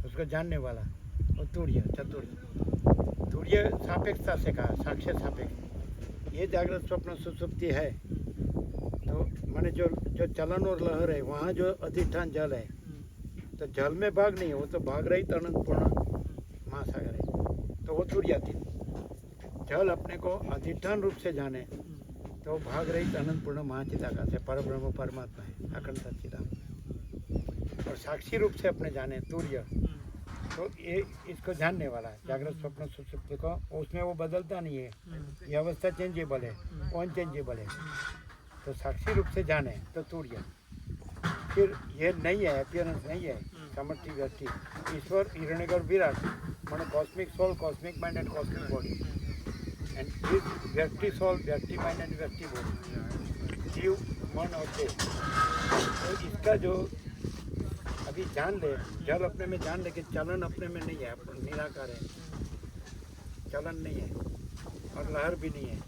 Speaker 2: उसको जानने वाला, और तूर्य, चतुर्य। तूर्य सापेक्षता से कहा, साक्ष्य सापेक्ष। ये जागृत स्वप्न सुसुप्ति है, तो माने जो चलन और लहर है, वहाँ जो अधिष्ठान जल है, तो जल में भाग नहीं है, वो तो भाग रहित अनंत पूर्ण महासागर है, तो वो तूर्यातीत। जल अपने को अधिष्ठान रूप से जाने तो भाग रहित अनंत पूर्ण महाचिदाकाश है, परब्रह्म परमात्मा है, अखंड सच्चिदानंद। और साक्षी रूप से अपने जाने तूर्य, तो ये इसको जानने वाला है, जागृत स्वप्न सुषुप्ति को, उसमें वो बदलता नहीं है, ये अवस्था चेंजेबल है, वो अनचेंजेबल है, तो साक्षी रूप से जाने तो तूर्य। फिर ये नहीं है, अपीयरेंस नहीं है, समष्टि व्यष्टि, ईश्वर, हिरण्यगर्भ, विराट, माने cosmic soul, cosmic mind and cosmic body, and this व्यक्ति सोल, व्यक्ति माइंड एंड व्यक्ति बॉडी, जीव, मन और देह। तो इसका जो अभी जान ले, जल अपने में जान ले कि चलन अपने में नहीं है, निराकार है, चलन नहीं है और लहर भी नहीं है,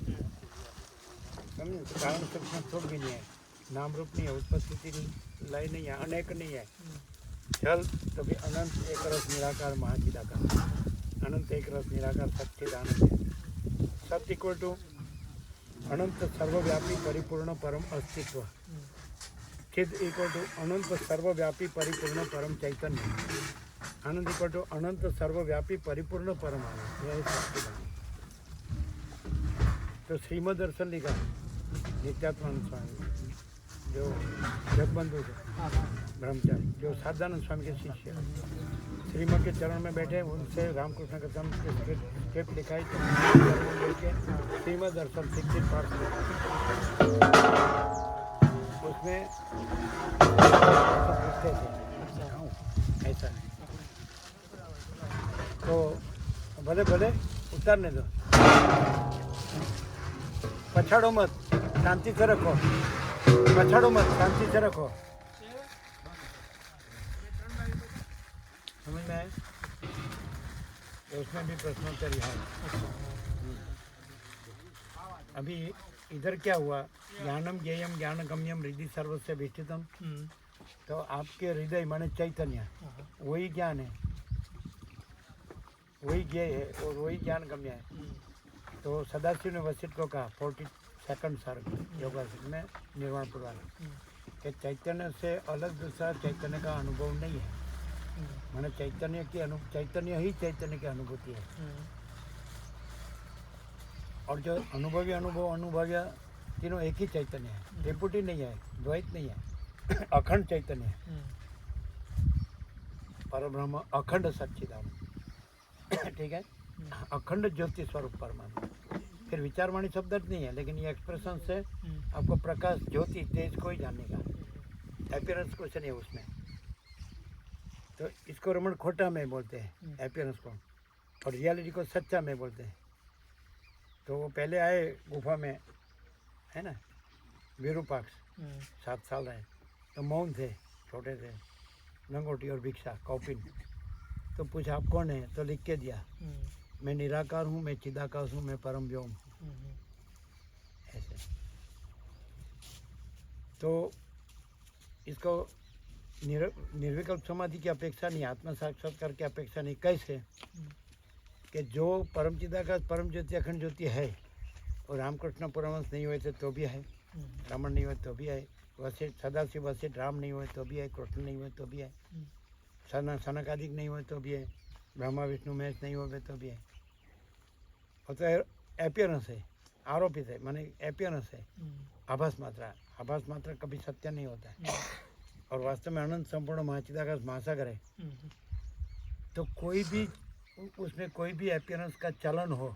Speaker 2: समझे, कारण सब भी नहीं है, नाम रूप नहीं है, उपस्थिति नहीं, लय नहीं है, अनेक नहीं है। जल तो भी अनंत एक रस निराकार महाचिदाकार, अनंत एक रस निराकार सच्चिदानंद है। सत्य इक्वल टू अनंत सर्वव्यापी परिपूर्ण परम अस्तित्व, चिद इक्वल टू अनंत सर्वव्यापी परिपूर्ण परम चैतन्य, आनंद इक्वल टू अनंत सर्वव्यापी परिपूर्ण परम आनंद, यह सच्चिदानंद। तो श्रीमद दर्शन लिखा नित्यात्मानंद स्वामी, जो जगबंधु थे ब्रह्मचारी, जो साधानंद स्वामी के शिष्य, श्रीमद के चरण में बैठे, उनसे रामकृष्ण कथम के स्क्रिप्ट लिखाई, तो लेके श्रीमद दर्शन 60 पार्ट उसमें पूछते थे ऐसा, तो भले भले उतारने दो, पछाड़ो मत, शांति से रखो, पछाड़ो मत, शांति से रखो, समझ में आए? तो उसमें भी प्रश्नोत्तर है। अभी इधर क्या हुआ, ज्ञानम ज्ञेयम ज्ञानगम्यम हृदय सर्वस्य विष्ठितम, तो आपके हृदय माने चैतन्य, वही ज्ञान है, वही ज्ञेय है और वही ज्ञान गम्य है। तो सदाशिव ने वशिष्ठ को कहा 42 सर्ग योगासन में निर्वाण पुराण कि चैतन्य से अलग दूसरा चैतन्य का अनुभव नहीं है, माने चैतन्य की चैतन्य ही चैतन्य की अनुभूति है, और जो अनुभव्य तीनों एक ही चैतन्य है, त्रिपुटी नहीं है, द्वैत नहीं है, अखंड चैतन्य है, परब्रह्म अखंड सच्चिदानंद, ठीक है, अखंड ज्योति स्वरूप परमात्मा। फिर विचारवाणी शब्द नहीं है, लेकिन ये एक्सप्रेशन से आपको प्रकाश ज्योति तेज को ही जानने का, अपीयरेंस कुछ नहीं है उसमें। तो इसको रमण खोटा में बोलते हैं अपीयरेंस को, और रियलिटी को सच्चा में बोलते हैं। तो वो पहले आए गुफा में, है ना, विरूपाक्ष 7 साल रहे, तो मौन थे, छोटे थे, लंगोटी और भिक्षा कौपिन। तो पूछा आप कौन है, तो लिख के दिया, मैं निराकार हूँ, मैं चिदाकाश हूँ, मैं परम व्योम, ऐसे। तो इसको निर्विकल्प समाधि की अपेक्षा नहीं, आत्म साक्षात्कार की अपेक्षा नहीं। कैसे कि जो परम चिदाकाश परम ज्योति अखंड ज्योति है, और रामकृष्ण परमहंस नहीं हुए थे तो भी है, रमण नहीं हुए तो भी है, वशिष्ठ सदाशिव वशिष्ठ राम नहीं हुए तो भी है, कृष्ण नहीं हुए तो भी है, सनकादिक नहीं हुए तो भी है, ब्रह्मा विष्णु महेश नहीं हुए तो भी है। और तो अपीयरेंस है, आरोपित है, माने अपीयरेंस है, आभास मात्रा कभी सत्य नहीं होता है, और वास्तव में अनंत संपूर्ण महाचिदाकाश महासागर है। तो कोई भी उसमें कोई भी अपीयरेंस का चलन हो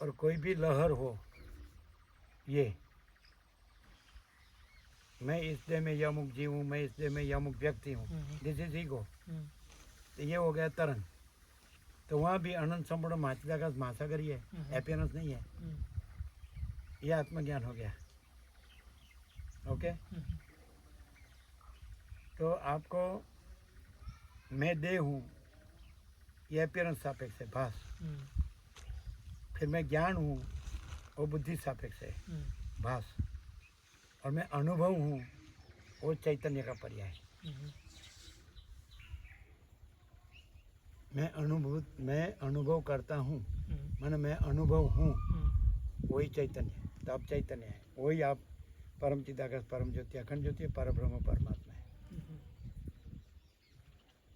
Speaker 2: और कोई भी लहर हो, ये मैं इस देह में यमुक जीव हूँ, मैं इस देह में यमुक व्यक्ति हूँ, दिस इज ईगो, तो ये हो गया तरंग। तो वहाँ भी अनंत संपूर्ण महाचिदाकाश महासागर ही है, अपीयरेंस नहीं है, ये आत्मज्ञान हो गया। ओके। तो आपको मैं देह हूँ, ये अपीयरेंस सापेक्ष है, भास। फिर मैं ज्ञान हूँ, वो बुद्धि सापेक्ष है, भास। और मैं अनुभव हूँ, वो चैतन्य का पर्याय है। मैं अनुभव करता हूँ, माने मैं अनुभव हूँ, वही चैतन्य है, तो आप चैतन्य है, वही आप परम चिदाकाश, परम ज्योति, अखंड ज्योति, पर ब्रह्म परमात्मा है,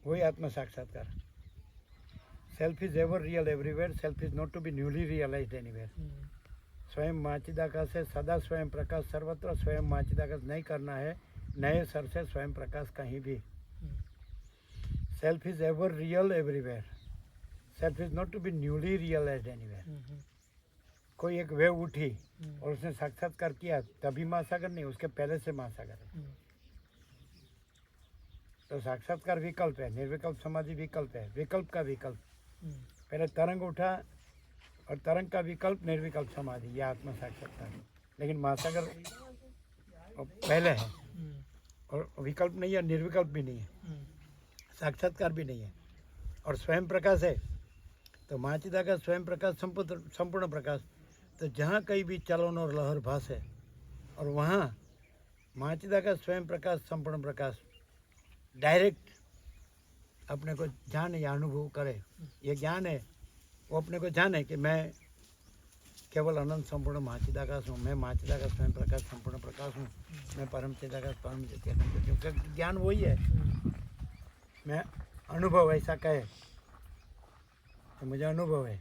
Speaker 2: वही आत्मा साक्षात्कार। Self is ever real everywhere, self is not to be newly realised anywhere. स्वयं माँ चिदाकाश है, सदा स्वयं प्रकाश सर्वत्र, स्वयं माँ चिदाकाश नहीं करना है नए सर से स्वयं प्रकाश कहीं भी। Self is ever real everywhere, self is not to be newly realised anywhere. कोई एक वेव उठी और उसने साक्षात्कार किया, तभी महासागर नहीं, उसके पहले से महासागर है। तो साक्षात्कार विकल्प है, निर्विकल्प समाधि विकल्प है, विकल्प का विकल्प। पहले तरंग उठा और तरंग का विकल्प निर्विकल्प समाधि, यह आत्मा साक्षात्कार। लेकिन महासागर पहले है और विकल्प नहीं है, निर्विकल्प भी नहीं है, साक्षात्कार भी नहीं है, और स्वयं प्रकाश है। तो महाचिदा का स्वयं प्रकाश संपूर्ण प्रकाश। तो जहाँ कहीं भी चलन और लहर भास है, और वहाँ महाचिदा का स्वयं प्रकाश संपूर्ण प्रकाश डायरेक्ट अपने को जाने या अनुभव करे। ये ज्ञान है, वो अपने को जाने कि मैं केवल अनंत संपूर्ण महाचिदाकाश हूँ, मैं महाचिदाकाश स्वयं प्रकाश संपूर्ण प्रकाश हूँ, मैं परम चिदाकाश परम ज्योति अखंड ज्योति। ज्ञान वही है। मैं अनुभव ऐसा कहे तो मुझे अनुभव है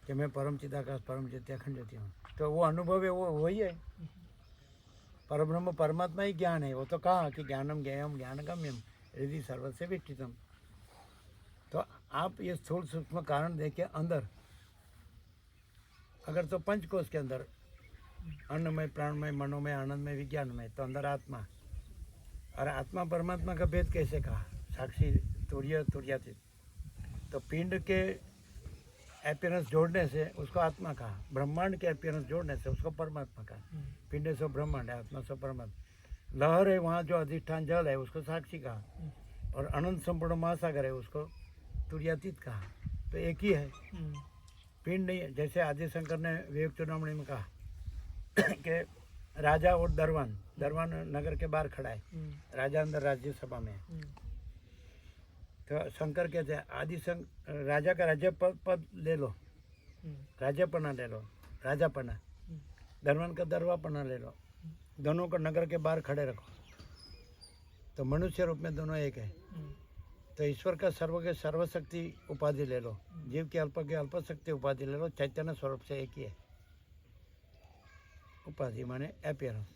Speaker 2: कि मैं परम चिदाकाश परम ज्योति अखंड ज्योति हूँ, तो वो अनुभव है, वो वही है। परब्रह्म परमात्मा ही ज्ञान है। वो तो कहा कि ज्ञानम ज्ञेयम ज्ञानगम्यम हृदय सर्वस्य विष्टितम। तो आप ये स्थूल सूक्ष्म कारण देखिए अंदर, अगर तो पंचकोश के अंदर अन्नमय प्राणमय मनोमय आनंदमय विज्ञानमय, तो अंदर आत्मा। और आत्मा परमात्मा का भेद कैसे कहा? साक्षी तुर्य तुर्यातीत। तो पिंड के अपीयरेंस जोड़ने से उसको आत्मा कहा, ब्रह्मांड के अपीयरेंस जोड़ने से उसको परमात्मा कहा। पिंड से ब्रह्मांड है, आत्मा से परमात्मा। लहर है, वहाँ जो अधिष्ठान जल है उसको साक्षी कहा, और अनंत संपूर्ण महासागर है उसको तुर्यातीत कहा। तो एक ही है, पिंड नहीं है। जैसे आदि शंकर ने विवेक चूड़ामणि में कहा कि राजा और दरवान, दरवान नगर के बाहर खड़ा है, राजा अंदर राज्यसभा में है। तो शंकर कहते हैं आदि राजा का राज्य पद ले लो, राज्यपना ले लो, राजापना, दरवान का दरवापना ले लो, दोनों को नगर के बाहर खड़े रखो, तो मनुष्य रूप में दोनों एक है। तो ईश्वर का सर्व के सर्वशक्ति उपाधि ले लो, जीव के अल्प शक्ति उपाधि ले लो, चैतन्य स्वरूप से एक ही है। उपाधि माने अपीयरेंस।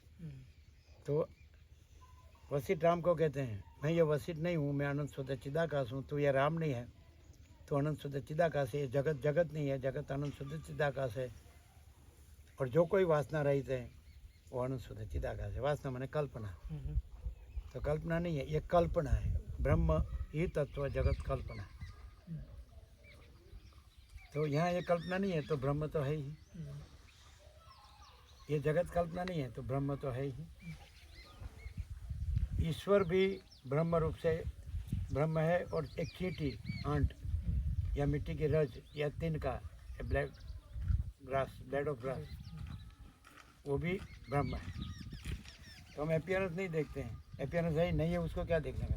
Speaker 2: तो वशिष्ठ राम को कहते हैं मैं ये वशिष्ठ नहीं हूँ, मैं अनंत शुद्ध चिदाकाश हूँ। तो ये राम नहीं है, तो अनंत शुद्ध चिदाकाश है। जगत जगत नहीं है, जगत अनंत शुद्ध चिदाकाश है। और जो कोई वासना रहित है वो अनंत शुद्ध चिदाकाश है। वासना माने कल्पना, तो कल्पना नहीं है, ये कल्पना है। ब्रह्म ही तत्व, जगत कल्पना। तो यहाँ ये कल्पना नहीं है तो ब्रह्म तो है ही। ये जगत कल्पना नहीं है तो ब्रह्म तो है ही। ईश्वर भी ब्रह्म रूप से ब्रह्म है। और एक चींटी, आंट या मिट्टी की रज या तिनका, blade grass, blade of grass, वो भी ब्रह्म है। तो हम अपीयरेंस नहीं देखते हैं, अपीयरेंस है ही नहीं है, उसको क्या देखने का।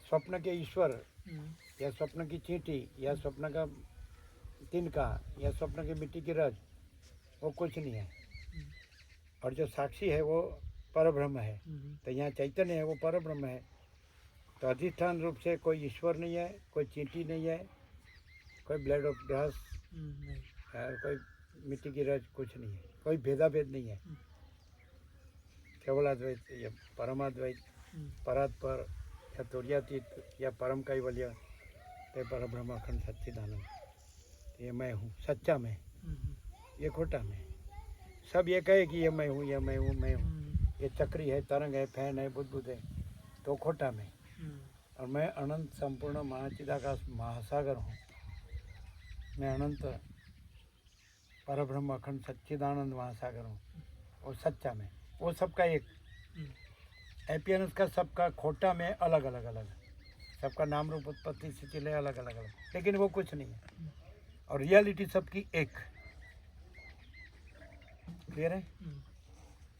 Speaker 2: स्वप्न के ईश्वर या स्वप्न की चींटी या स्वप्न का तिनका या स्वप्न की मिट्टी की रज, वो कुछ नहीं है। और जो साक्षी है वो परब्रह्म है। तो यहाँ चैतन्य है, वो परब्रह्म है। तो अधिष्ठान रूप से कोई ईश्वर नहीं है, कोई चींटी नहीं है, कोई ब्लेड ऑफ ग्रास, कोई मिट्टी की रज, कुछ नहीं है, कोई भेदाभेद नहीं है। केवल अद्वैत या परमाद्वैत, परात्पर या तुर्यातीत या परम कैवल्य, ते परब्रह्म अखंड सच्चिदानंद। ये मैं हूँ, सच्चा मैं, ये खोटा मैं। सब ये कहे कि ये मैं हूँ, ये मैं हूँ, मैं हूँ। ये चक्री है, तरंग है, फैन है, बुद्ध है, तो खोटा मैं। और मैं अनंत संपूर्ण महाचिदाकाश महासागर हूँ। मैं अनंत परब्रह्म अखंड सच्चिदानंद महासागर हूँ, और सच्चा मैं। वो सबका एक। एपियरेंस का सबका खोटा में अलग अलग अलग, सबका नाम रूप उत्पत्ति स्थिति लय अलग अलग अलग, लेकिन वो कुछ नहीं है। और रियलिटी सबकी एक। क्लियर है?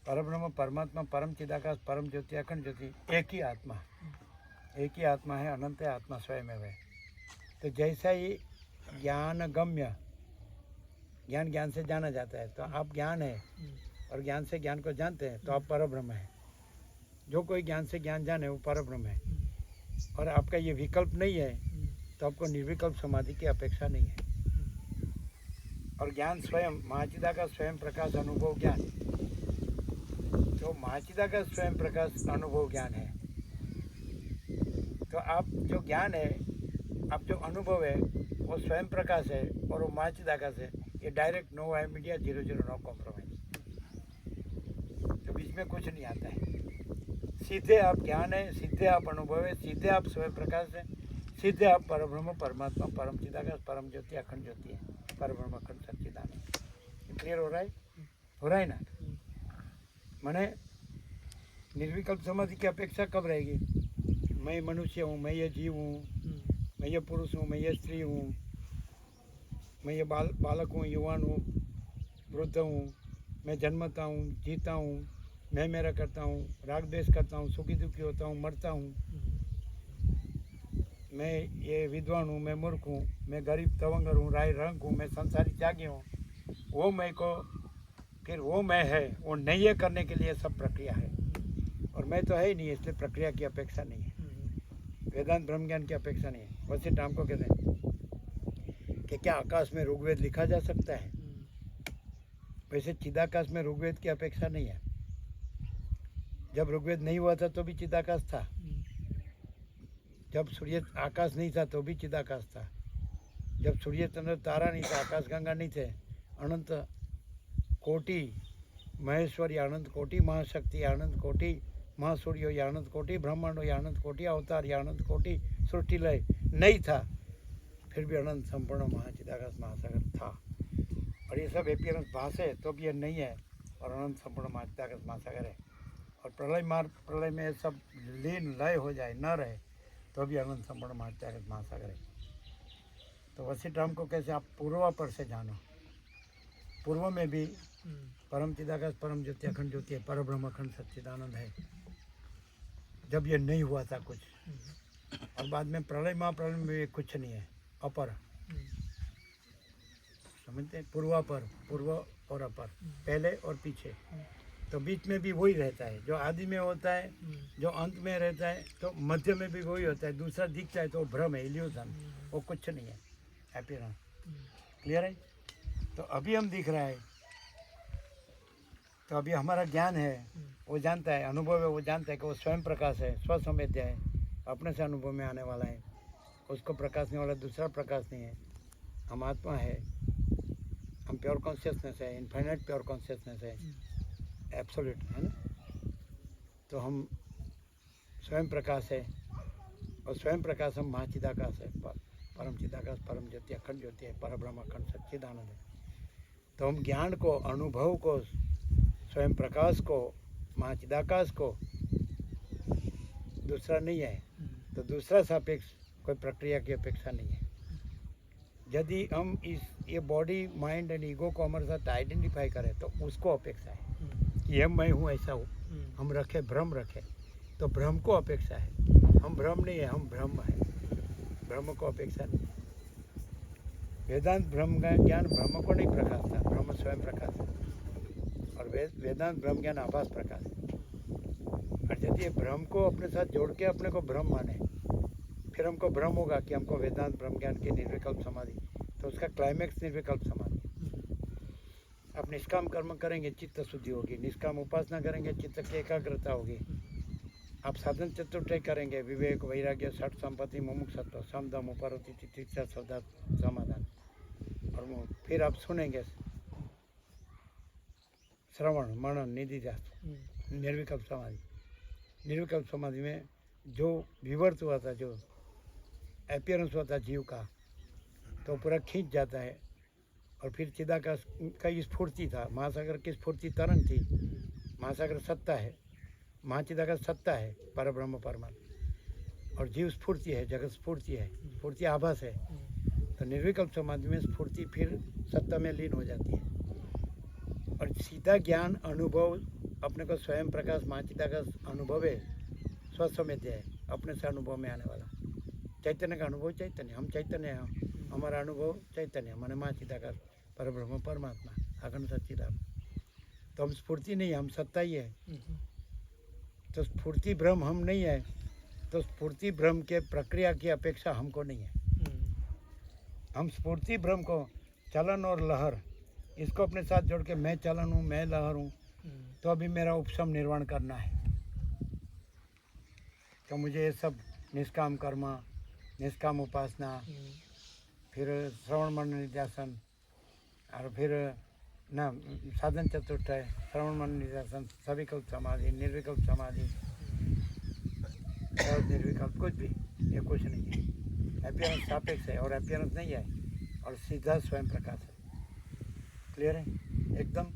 Speaker 2: परब्रह्म परमात्मा परम चिदाकाश परम ज्योति अखंड ज्योति एक ही आत्मा, एक ही आत्मा है, अनंत है, आत्मा स्वयं है। तो जैसा ही ज्ञान गम्य, ज्ञान ज्ञान से जाना जाता है, तो आप ज्ञान है और ज्ञान से ज्ञान को जानते हैं, तो आप परब्रह्म है। जो कोई ज्ञान से ज्ञान जाने वो परब्रह्म है। और आपका ये विकल्प नहीं है तो आपको निर्विकल्प समाधि की अपेक्षा नहीं है। और ज्ञान स्वयं महाचिदा का स्वयं प्रकाश अनुभव ज्ञान, तो महाचिदा का स्वयं प्रकाश अनुभव ज्ञान है। तो आप जो ज्ञान है, आप जो अनुभव है, वो स्वयं प्रकाश है और वो महाचिदाकाश है। ये डायरेक्ट नो है मीडिया 0 नो कॉम्प्रोमाइज। तो बीच में कुछ नहीं आता है। सीधे आप ज्ञान है, सीधे आप अनुभव है, सीधे आप स्वयं प्रकाश है, सीधे आप परब्रह्म परमात्मा परम चिदाकाश परम ज्योति अखंड ज्योति है, परब्रह्म अखंड सच्चिदानंद। क्लियर हो रहा है? हो रहा है ना? माने निर्विकल्प समाधि की अपेक्षा कब रहेगी? मैं मनुष्य हूँ, मैं ये जीव हूँ, मैं ये पुरुष हूँ, मैं ये स्त्री हूँ, मैं ये बालक हूँ, युवान हूँ, वृद्ध हूँ, मैं जन्मता हूँ, जीता हूँ, मैं मेरा करता हूँ, राग द्वेष करता हूँ, सुखी दुखी होता हूँ, मरता हूँ, मैं ये विद्वान हूँ, मैं मूर्ख हूँ, मैं गरीब तवंगर हूँ, राय रंग हूँ, मैं संसारी त्यागी हूँ। वो मैं को फिर वो मैं है, वो नहीं है करने के लिए सब प्रक्रिया है। और मैं तो है ही नहीं, इसलिए प्रक्रिया की अपेक्षा नहीं है, वेदांत ब्रह्म ज्ञान की अपेक्षा नहीं है। वशिष्ठ राम को कहते हैं कि क्या आकाश में ऋग्वेद लिखा जा सकता है? वैसे चिदाकाश में ऋग्वेद की अपेक्षा नहीं है। जब ऋग्वेद नहीं हुआ था तो भी चिदाकाश था, जब सूर्य आकाश नहीं था तो भी चिदाकाश था, जब सूर्य चंद्र तारा नहीं था, आकाश गंगा नहीं थे, अनंत कोटि महेश्वरी, अनंत कोटि महाशक्ति, अनंत कोटि महासूर्य, या अनंत कोटि ब्रह्मांड, या अनंत कोटि अवतार, या अनंत कोटि सृष्टि लय नहीं था, फिर भी अनंत संपूर्ण महाचिदाकाश महासागर था। और ये सब एपियरेंस भास है तो भी ये नहीं है, और अनंत संपूर्ण महाचिदाकाश महासागर है। और प्रलय में सब लीन लय हो जाए, न रहे, तो भी अनंत संपूर्ण महाचिदाकाश महासागर है। तो वशिष्ठ राम को कैसे आप पूर्वापर से जानो। पूर्व में भी परम चिदाकाश परम ज्योति अखंड ज्योति है, परब्रह्म अखंड सच्चिदानंद है, जब ये नहीं हुआ था कुछ। और बाद में प्रलय महाप्रलय में भी कुछ नहीं है, अपर। समझते हैं? पूर्वापर, पूर्व और अपर, पहले और पीछे। तो बीच में भी वही रहता है, जो आदि में होता है, जो अंत में रहता है, तो मध्य में भी वही होता है। दूसरा दिखता है तो वो भ्रम है, इल्यूजन, वो कुछ नहीं है, अपीयरेंस। क्लियर है? तो अभी हम दिख रहा है, तो अभी हमारा ज्ञान है, वो जानता है, अनुभव है, वो जानता है कि वो स्वयं प्रकाश है, स्वसंवेद्य है, अपने से अनुभव में आने वाला है, उसको प्रकाशने वाला दूसरा प्रकाश नहीं है। हम आत्मा है, हम प्योर कॉन्शियसनेस है, इनफाइनाइट प्योर कॉन्शियसनेस है, एब्सोल्यूट है ना। तो हम स्वयं प्रकाश है, और स्वयं प्रकाश हम महाचिदाकाश है, परम चिदाकाश परम ज्योति अखंड ज्योति है, परब्रह्म अखंड सच्चिदानंद है। तो हम ज्ञान को, अनुभव को, स्वयं प्रकाश को, महाचिदाकाश को, दूसरा नहीं है, तो दूसरा सापेक्ष कोई प्रक्रिया की अपेक्षा नहीं है। यदि हम ये बॉडी माइंड एंड ईगो को हमारे साथ आइडेंटिफाई करें तो उसको अपेक्षा है कि ये मैं हूँ, ऐसा हूँ, हम रखे भ्रम रखे तो भ्रम को अपेक्षा है। हम भ्रम नहीं है, हम ब्रह्म है, ब्रह्म को अपेक्षा नहीं। वेदांत ब्रह्म का ज्ञान ब्रह्म को नहीं प्रकाशता, ब्रह्म स्वयं प्रकाश है, और वेदांत ब्रह्म ज्ञान आभास प्रकाश है। और यदि ये भ्रम को अपने साथ जोड़ के अपने को ब्रह्म माने, फिर हमको भ्रम होगा कि हमको वेदांत ब्रह्म ज्ञान की निर्विकल्प समाधि, तो उसका क्लाइमैक्स निर्विकल्प समाधि। आप निष्काम कर्म करेंगे चित्त शुद्धि होगी, निष्काम उपासना करेंगे चित्त की एकाग्रता होगी। आप साधन चतुर्थ करेंगे, विवेक वैराग्य षट संपत्ति मुमुक्षुत्व सम दम उपरति तितिक्षा सौदा समाधान, और फिर आप सुनेंगे श्रवण मनन निधिध्यास, निर्विकल्प समाधि। निर्विकल्प समाधि में जो विवर्त हुआ था, जो अपीयरेंस हुआ था जीव का, तो पूरा खींच जाता है। और फिर चिदाकाश का स्फूर्ति था, महासागर की स्फूर्ति तरंग थी, महासागर सत्ता है, महाचिदाकाश सत्ता है, परब्रह्म परमात्मा, और जीव स्फूर्ति है, जगत स्फूर्ति है, स्फूर्ति आभास है। तो निर्विकल्प समाधि में स्फूर्ति फिर सत्ता में लीन हो जाती है और सीधा ज्ञान अनुभव अपने को स्वयं प्रकाश महाचिदाकाश अनुभव है, स्वसमेध्य है, अपने से अनुभव में आने वाला चैतन्य का अनुभव। चैतन्य, हम चैतन्य हैं, हमारा अनुभव चैतन्य माने महाचिदाकाश परब्रह्म परमात्मा अखंड सच्चिदानंद। तो हम स्फूर्ति नहीं है, हम सत्ता ही है। तो स्फूर्ति ब्रह्म हम नहीं है, तो स्फूर्ति ब्रह्म के प्रक्रिया की अपेक्षा हमको नहीं है। हम स्फूर्ति ब्रह्म को चलन और लहर इसको अपने साथ जोड़ के मैं चलन हूँ, मैं लहर हूँ, तो अभी मेरा उपशम निर्वाण करना है। तो मुझे ये सब निष्काम कर्म, निष्काम उपासना, फिर श्रवण मनन निध्यासन, और फिर ना साधन चतुष्टय, श्रवण मनन निध्यासन, सविकल्प समाधि, निर्विकल्प समाधि और निर्विकल्प कुछ भी, ये कुछ नहीं है। अपियरेंस सापेक्ष है और अपियरेंस नहीं है, और सीधा स्वयं प्रकाश है। क्लियर है एकदम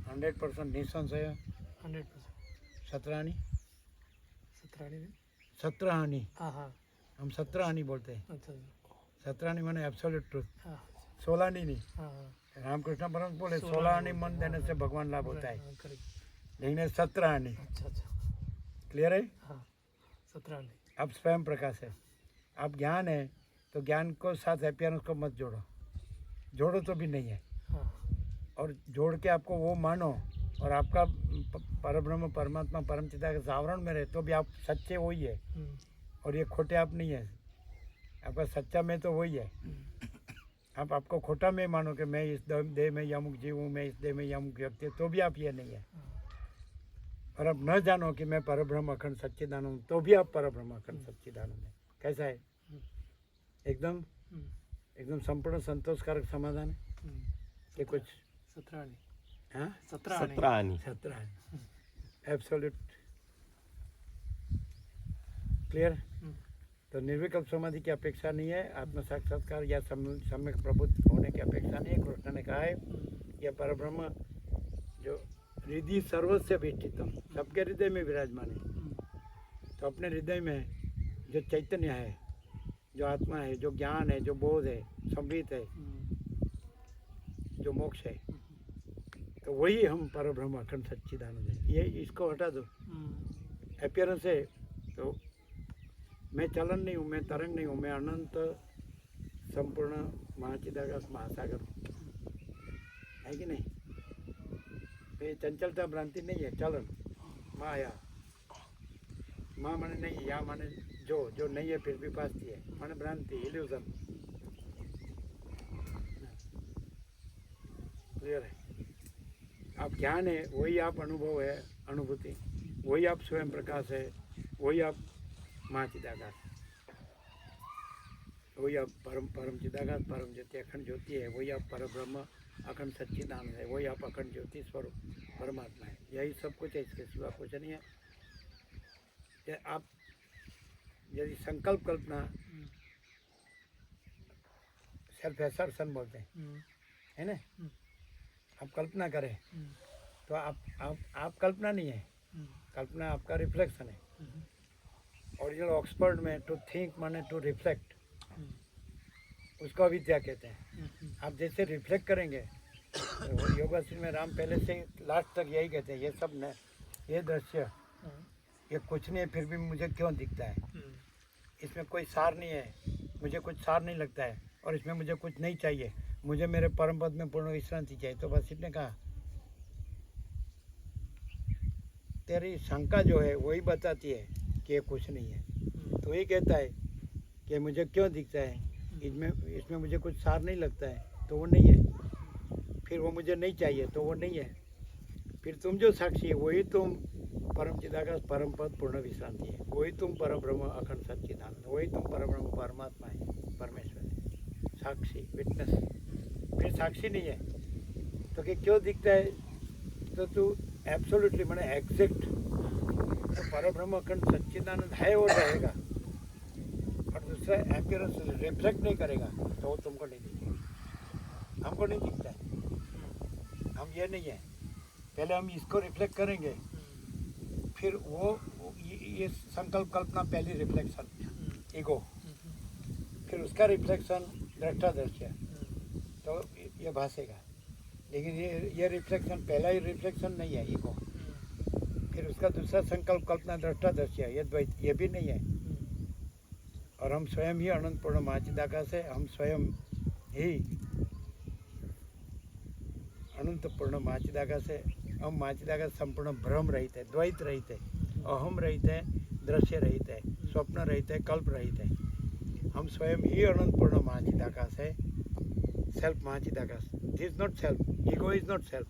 Speaker 2: 100% निसंशय।
Speaker 1: 100%।
Speaker 2: सतरानी,
Speaker 1: 17
Speaker 2: सतरानी,
Speaker 1: हाँ हाँ,
Speaker 2: हम सतरानी बोलते हैं।
Speaker 1: अच्छा,
Speaker 2: सतरानी माने एब्सोल्यूट ट्रूथ,
Speaker 1: हाँ
Speaker 2: 16 नहीं।
Speaker 1: हाँ हाँ,
Speaker 2: रामकृष्ण परमहंस बोले
Speaker 1: 16
Speaker 2: 16 आनी मन देने से भगवान लाभ होता है,
Speaker 1: हाँ, करेक्ट।
Speaker 2: लेकिन 17 आनी।
Speaker 1: अच्छा अच्छा,
Speaker 2: क्लियर है।
Speaker 1: हाँ 17
Speaker 2: अब स्वयं प्रकाश है, अब ज्ञान है, तो ज्ञान को साथ अपियरेंस को मत जोड़ो, जोड़ो तो भी नहीं है।
Speaker 1: हाँ,
Speaker 2: और जोड़ के आपको वो मानो और आपका परब्रह्म परमात्मा परम चिता के आवरण में रहे, तो भी आप सच्चे वही है, और ये खोटे आप नहीं है। आपका सच्चा मैं तो वही है। आप आपको खोटा में मानो कि मैं इस देह में यमुक जीव हूँ, मैं इस देह में यमुक व्यक्ति हूँ, तो भी आप ये नहीं है। और अब न जानो कि मैं परब्रह्म अखंड सच्चिदानंद हूँ, तो भी आप परब्रह्म अखंड सच्चिदानंद है। कैसा है? एकदम एकदम संपूर्ण संतोषकारक समाधान है कि कुछ
Speaker 1: 17
Speaker 2: हाँ
Speaker 1: 17
Speaker 2: एब्सोल्यूट क्लियर। तो निर्विकल्प समाधि की अपेक्षा नहीं है, आत्म साक्षात्कार या सम्यक प्रबुद्ध होने की अपेक्षा नहीं है। कृष्ण ने कहा है यह परब्रह्म जो हृदय सर्वस्व विष्टितम, सबके हृदय में विराजमान है। तो अपने हृदय में जो चैतन्य है, जो आत्मा है, जो ज्ञान है, जो बोध है, संवित है, जो मोक्ष है, तो वही हम परब्रह्म अखंड सच्चिदानंद है। ये इसको हटा दो। अपियरेंस है तो मैं चलन नहीं हूँ, मैं तरंग नहीं हूँ, मैं अनंत संपूर्ण महाचिदाकाश महासागर हूँ, है कि नहीं? ये चंचलता भ्रांति नहीं है, चलन माया। माँ माने नहीं, या माने जो नहीं है फिर भी पासती है, माने भ्रांति, इल्यूजन। क्लियर है। आप ज्ञान है, वही आप अनुभव है, अनुभूति, वही आप स्वयं प्रकाश है, वही आप महाचिदाकाश, वही आप परम चिदाकाश, परम ज्योति अखंड ज्योति है, वही आप परब्रह्म अखंड सच्चिदानंद है, वही आप अखंड ज्योति स्वरूप परमात्मा है। यही सब कुछ है, इसके सिवा कुछ नहीं है। आप यदि संकल्प कल्पना सेल्फ एसर्शन बोलते हैं, है ना? आप कल्पना करें तो आप कल्पना नहीं है, कल्पना आपका रिफ्लेक्शन है। ओरिजिनल ऑक्सफोर्ड में टू थिंक माने टू रिफ्लेक्ट, उसको अविद्या कहते हैं। आप जैसे रिफ्लेक्ट करेंगे, तो योगासन में राम पहले से लास्ट तक यही कहते हैं, ये सब न, ये दृश्य ये कुछ नहीं है, फिर भी मुझे क्यों दिखता है? इसमें कोई सार नहीं है, मुझे कुछ सार नहीं लगता है, और इसमें मुझे कुछ नहीं चाहिए, मुझे मेरे परम पद में पूर्ण विश्रांति चाहिए। तो बस इसने कहा तेरी शंका जो है वही बताती है कि ये कुछ नहीं है। तो ये कहता है कि मुझे क्यों दिखता है, इसमें मुझे कुछ सार नहीं लगता है, तो वो नहीं है। फिर वो मुझे नहीं चाहिए, तो वो नहीं है। फिर तुम जो साक्षी है वही तुम परम चिदाकाश परम पद पूर्ण विश्रांति है, वही तुम परब्रह्म अखंड सच्चिदानंद, वही तुम परब्रह्म परमात्मा है, परमेश्वर है, साक्षी विटनेस। फिर साक्षी नहीं है तो कि क्यों दिखता है? तो तू एब्सोल्युटली मैंने एग्जैक्ट तो परब्रह्म अखंड सच्चिदानंद है और रहेगा, और दूसरा एपियरेंस रिफ्लेक्ट नहीं करेगा, तो वो तुमको नहीं दिखेगा, हमको नहीं दिखता है। हम ये नहीं है पहले हम इसको रिफ्लेक्ट करेंगे, फिर ये संकल्प कल्पना पहली रिफ्लेक्शन ईगो, फिर उसका रिफ्लेक्शन दृष्टा दृश्य, तो ये भासेगा। लेकिन ये रिफ्लेक्शन पहला ही रिफ्लेक्शन नहीं है ईगो, फिर उसका दूसरा संकल्प कल्पना दृष्टा दृश्य, ये द्वैत, ये भी नहीं है। और हम स्वयं ही अनंत पूर्ण महाचिदाकाश है, हम स्वयं ही अनंत पूर्ण महाचिदाकाश है। हम महाचिदाकाश संपूर्ण भ्रम रहित है, द्वैत रहित है, अहम रहित है, दृश्य रहित है, स्वप्न रहित है, कल्प रहित है। हम स्वयं ही अनंत पूर्ण महाचिदाकाश है, सेल्फ महाचिदाकाश। This is not self, ego is not self,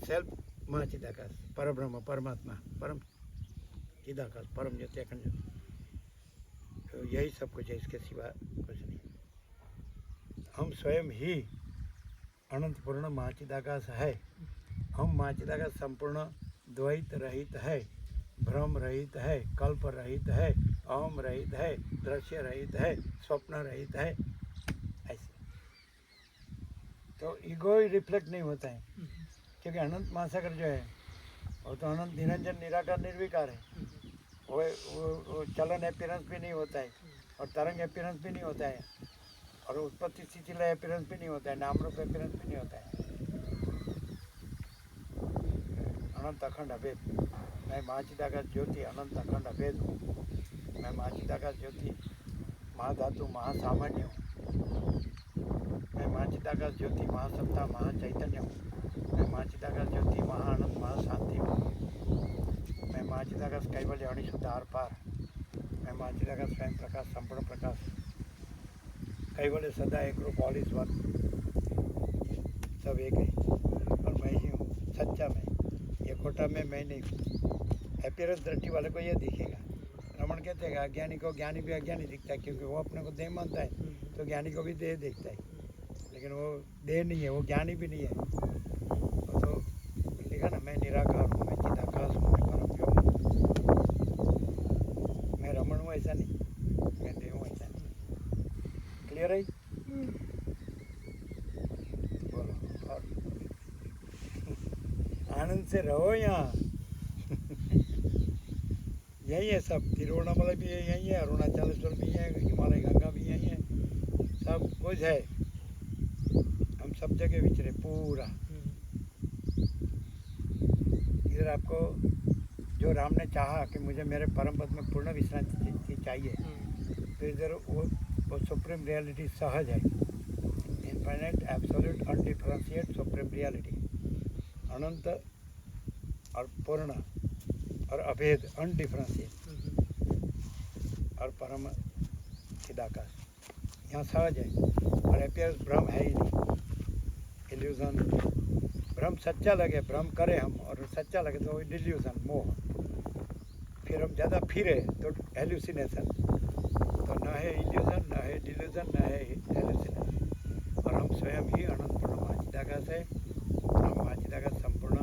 Speaker 2: self महाचिदाकाश, परब्रह्म, परमात्मा, परम चिदाकाश, परम ज्योति, अखंड ज्योति। तो यही सब कुछ है, इसके सिवा कुछ नहीं। हम स्वयं ही अनंत पूर्ण महाचिदाकाश है। हम महाचिदाकाश संपूर्ण द्वैत रहित है, भ्रम रहित है, कल्प रहित है, अहम रहित है, दृश्य रहित है, स्वप्न रहित है, ऐसे। तो ईगो ही रिफ्लेक्ट नहीं होता है, क्योंकि अनंत महासागर जो है वो तो अनंत निरंजन निराकार निर्विकार है। वो चलन अपीयरेंस भी नहीं होता है, और तरंग अपीयरेंस भी नहीं होता है, और उत्पत्ति स्थिति लय अपीयरेंस भी नहीं होता है, नाम रूप अपीयरेंस भी नहीं होता है। अनंत अखंड अभेद, मैं महाचिदाकाश ज्योति अनंत अखंड अभेद हूँ। मैं महाचिदाकाश ज्योति महाधातु महासामान्य हूँ। मैं महाचिदाकाश ज्योति महासत्ता महाचैतन्य हूँ। मैं महाचिदाकाश ज्योति महाअनंत महाशांति हूँ। मैं महाचिदाकाश कैवल्य अणिशुद्ध आर पार। मैं महाचिदाकाश स्वयं प्रकाश संपूर्ण प्रकाश, कैवल्य सदा एक रूप, ऑल इज वन, सब एक है और मैं ही हूँ, सच्चा मैं, ये खोटा मैं नहीं हूँ। अपीयरेंस दृष्टि वाले को ये दिखेगा। रमन कहते हैं अज्ञानी को ज्ञानी भी अज्ञानी दिखता है, क्योंकि वो अपने को देह मानता है, तो ज्ञानी को भी देह दिखता है, लेकिन वो देह नहीं है, वो ज्ञानी भी नहीं है। तो लिखा ना, मैं निराकार हूँ, मैं चिदाकाश हूँ, मैं परम व्योम हूँ, मैं रमन हूँ ऐसा नहीं, मैं देह हूँ ऐसा नहीं। क्लियर है? बोलो। और आनंद से रहो यहाँ। यही है सब, तिरुवണ്ണामलाई भी यही है, अरुणाचलेश्वर भी है, हिमालय गंगा भी यही है, सब कुछ है। हम सब जगह विचरे पूरा। इधर आपको जो राम ने चाहा कि मुझे मेरे परम पद में पूर्ण विश्रांति चाहिए, तो इधर वो सुप्रीम रियलिटी सहज है, infinite absolute undifferentiated supreme reality, अनंत और पूर्ण और अभेद अनडिफरेंशिएट और परम चिदाकाश यहाँ सहज है। और अपीयरेंस भ्रम है ही नहीं, इल्यूजन। भ्रम सच्चा लगे, भ्रम करें हम और सच्चा लगे तो डिल्यूजन, मोह। फिर हम ज़्यादा फिरे तो हेल्यूसिनेशन। तो न है इल्यूजन, न है डिल्यूजन, न है हेल्यूसिनेशन। और हम स्वयं ही अनंत पूर्ण महाचिदाकाश है। हम महाचिदाकाश संपूर्ण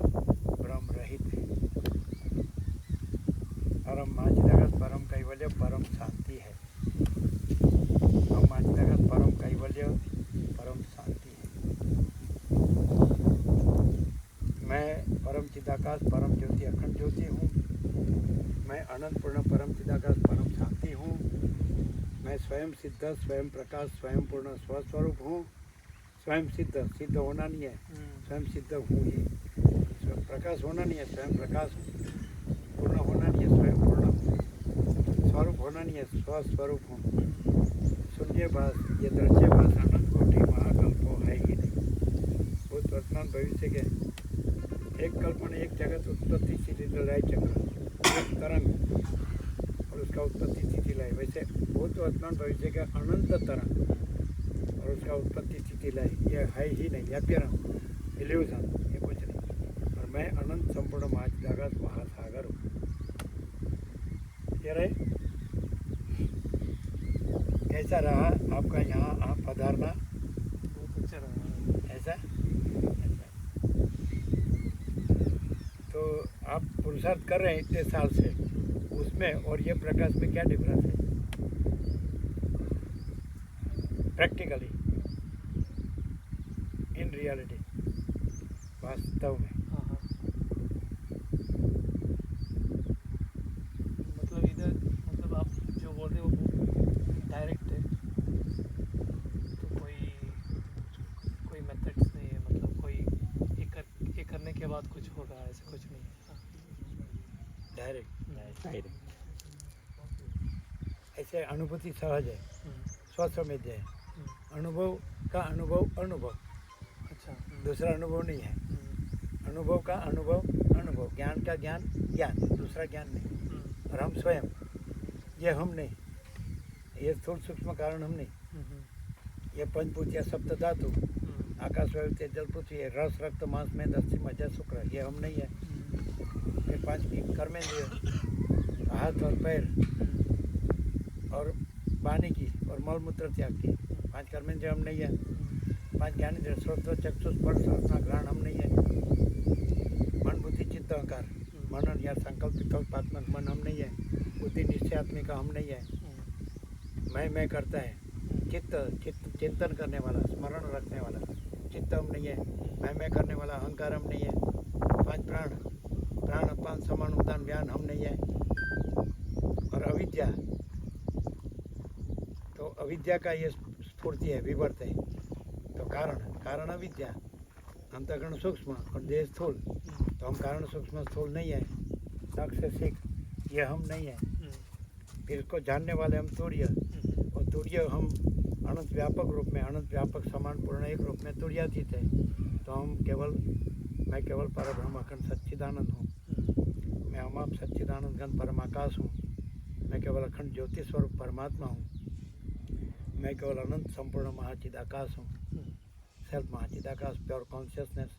Speaker 2: भ्रम रहित है, और हम महाचिदाकाश परम कैवल्य परम शांति है। हम महाचिदाकाश परम कैवल्य परम शांति है। मैं परम चिदाकाश परम ज्योति अखंड ज्योति हूँ। मैं अनंत पूर्ण परम चिदाकाश परम शांति हूँ। मैं स्वयं सिद्ध, स्वयं प्रकाश, स्वयं पूर्ण स्वस्वरूप हूँ। स्वयं सिद्ध, सिद्ध होना नहीं है, स्वयं सिद्ध हूँ ही। स्वयं प्रकाश होना नहीं है, स्वयं प्रकाश हूँ। पूर्ण होना नहीं है, स्वयं पूर्ण हूँ। स्वरूप होना नहीं है, स्वस्वरूप हूँ। शून्यभास, ये दृश्यभास अनंत कोटि महाकल्पो है ही नहीं। भूत वर्तमान भविष्य के एक कल्पना, एक जगत, उत्पत्ति स्थिति लय चक्र, एक तरंग और उसका उत्पत्ति स्थिति लय। वैसे भूत वर्तमान भविष्य का अनंत तरंग और उसका उत्पत्ति स्थिति लय, ये है ही नहीं। अपीयरेंस, इल्यूजन, ये कुछ नहीं। और मैं अनंत संपूर्ण महाचिदाकाश महासागर हूँ। क्लियर है? कैसा रहा आपका यहाँ आप पधारना?
Speaker 1: बहुत अच्छा रहा।
Speaker 2: ऐसा? तो आप पुरुषार्थ कर रहे हैं इतने साल से, उसमें और ये प्रकाश में क्या डिफरेंस है प्रैक्टिकली, इन रियलिटी, वास्तव में? डायरेक्ट ऐसे अनुभूति सहज है, स्वसमेध है। अनुभव का अनुभव,
Speaker 1: अच्छा।
Speaker 2: दूसरा अनुभव नहीं है। अनुभव का अनुभव, ज्ञान का ज्ञान, दूसरा ज्ञान नहीं। और हम स्वयं, ये हम नहीं, ये स्थूल सूक्ष्म कारण हम नहीं, ये पंचभूत या सप्त धातु, आकाश वायु तेज जल पृथ्वी, ये रस रक्त मांस में अस्थि मज्जा शुक्र, ये हम नहीं है। ये 5 कर्मेंद्रिय, हाथ और पैर और वाणी की और मल मूत्र त्याग की 5 कर्मेंद्रिय हम नहीं है। 5 ज्ञानेंद्रिय, श्रोत्र चक्षु स्पर्श रसना घ्राण हम नहीं है। मन बुद्धि चित्त अहंकार, मनन या संकल्प विकल्प आत्मक मन हम नहीं है। बुद्धि निश्चयात्मिका हम नहीं है। मैं करता है, चित्त चिंतन करने वाला, स्मरण रखने वाला चित्त हम नहीं है। मैं करने वाला अहंकार हम नहीं है। 5 प्राण अपान समान उदान ज्ञान हम नहीं है। और अविद्या, तो अविद्या का ये स्फूर्ति है, विवर्त है। तो कारण अविद्या, अंतःकरण सूक्ष्म और देह स्थूल। तो हम कारण सूक्ष्म स्थूल नहीं है। नख से सीख, ये हम नहीं है। फिर इसको जानने वाले हम तुर्य, और तुर्य हम अनंत व्यापक रूप में, अनंत व्यापक समान पूर्ण एक रूप में तुर्यातीत है। तो हम मैं केवल परब्रह्म अखंड सच्चिदानंद हूँ। मैं अमाप सच्चिदानंद घन परमाकाश हूँ। मैं केवल अखंड ज्योति स्वरूप परमात्मा हूँ। मैं केवल अनंत संपूर्ण महाचिदाकाश हूँ। सेल्फ महाचिदाकाश, प्योर कॉन्शियसनेस,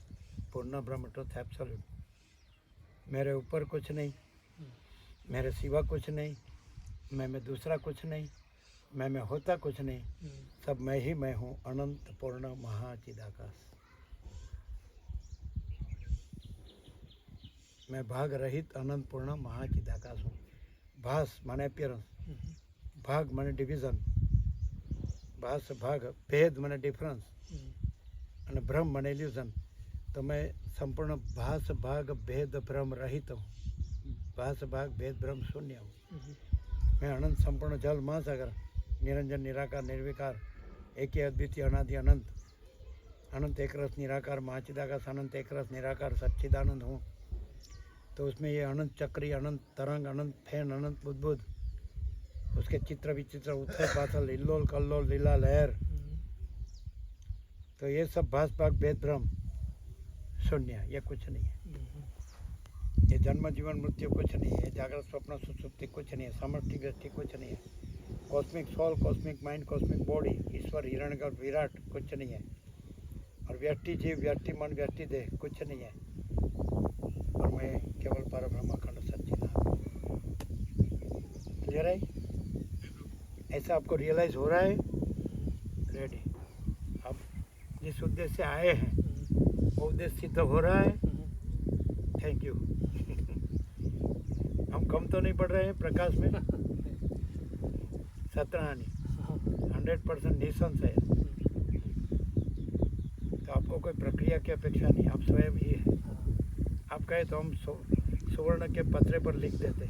Speaker 2: पूर्ण ब्रह्म ट्रुथ एब्सोल्यूट। मेरे ऊपर कुछ नहीं, मेरे सिवा कुछ नहीं, मैं दूसरा कुछ नहीं, मैं होता कुछ नहीं, सब मैं ही मैं हूँ, अनंत पूर्ण महाचिदाकाश। मैं भाग रहित अनंत पूर्ण महाचिदाकाश हूँ। भास माने अपियरेंस, भाग माने डिविजन, भास भाग, भेद माने डिफरेंस, અને ब्रह्म माने इल्यूजन। तो मैं संपूर्ण भास भाग भेद भ्रम रहित हूँ। भास भाग भेद भ्रम शून्य हूँ। मैं अनंत संपूर्ण जल महासागर, निरंजन निराकार निर्विकार, एक ही अद्वितीय अनादि अनंत, अनंत एक रस निराकार महाचिदाकाश, अनंत एक रस निराकार सच्चिदानंद हूँ। तो उसमें ये अनंत चक्री, अनंत तरंग, अनंत फैन, अनंत बुद्ध, उसके चित्र विचित्र, उथल पाथल, इल्लोल कल्लोल, लीला लहर, तो ये सब भास भाग भेद भ्रम शून्य, ये कुछ नहीं है। ये जन्म जीवन मृत्यु कुछ नहीं है। जागृत स्वप्न सुसुप्ति कुछ नहीं है। समष्टि व्यष्टि कुछ नहीं है। Cosmic soul, cosmic mind, cosmic body, ईश्वर हिरण्यगर्भ विराट कुछ नहीं है। और व्यष्टि जीव, व्यष्टि मन, व्यष्टि देह कुछ नहीं है। और मैं केवल परब्रह्म अखंड सच्चिदानंद। क्लियर है? ऐसा आपको रियलाइज हो रहा है? रेडी। अब जिस उद्देश्य से आए हैं वो उद्देश्य सिद्ध हो रहा है। Thank you. हम कम तो नहीं पढ़ रहे हैं प्रकाश में? सतरानी 100% निशंस है। तो आपको कोई प्रक्रिया की अपेक्षा नहीं, आप स्वयं ही है। आप कहे तो हम सुवर्ण के पत्रे पर लिख देते।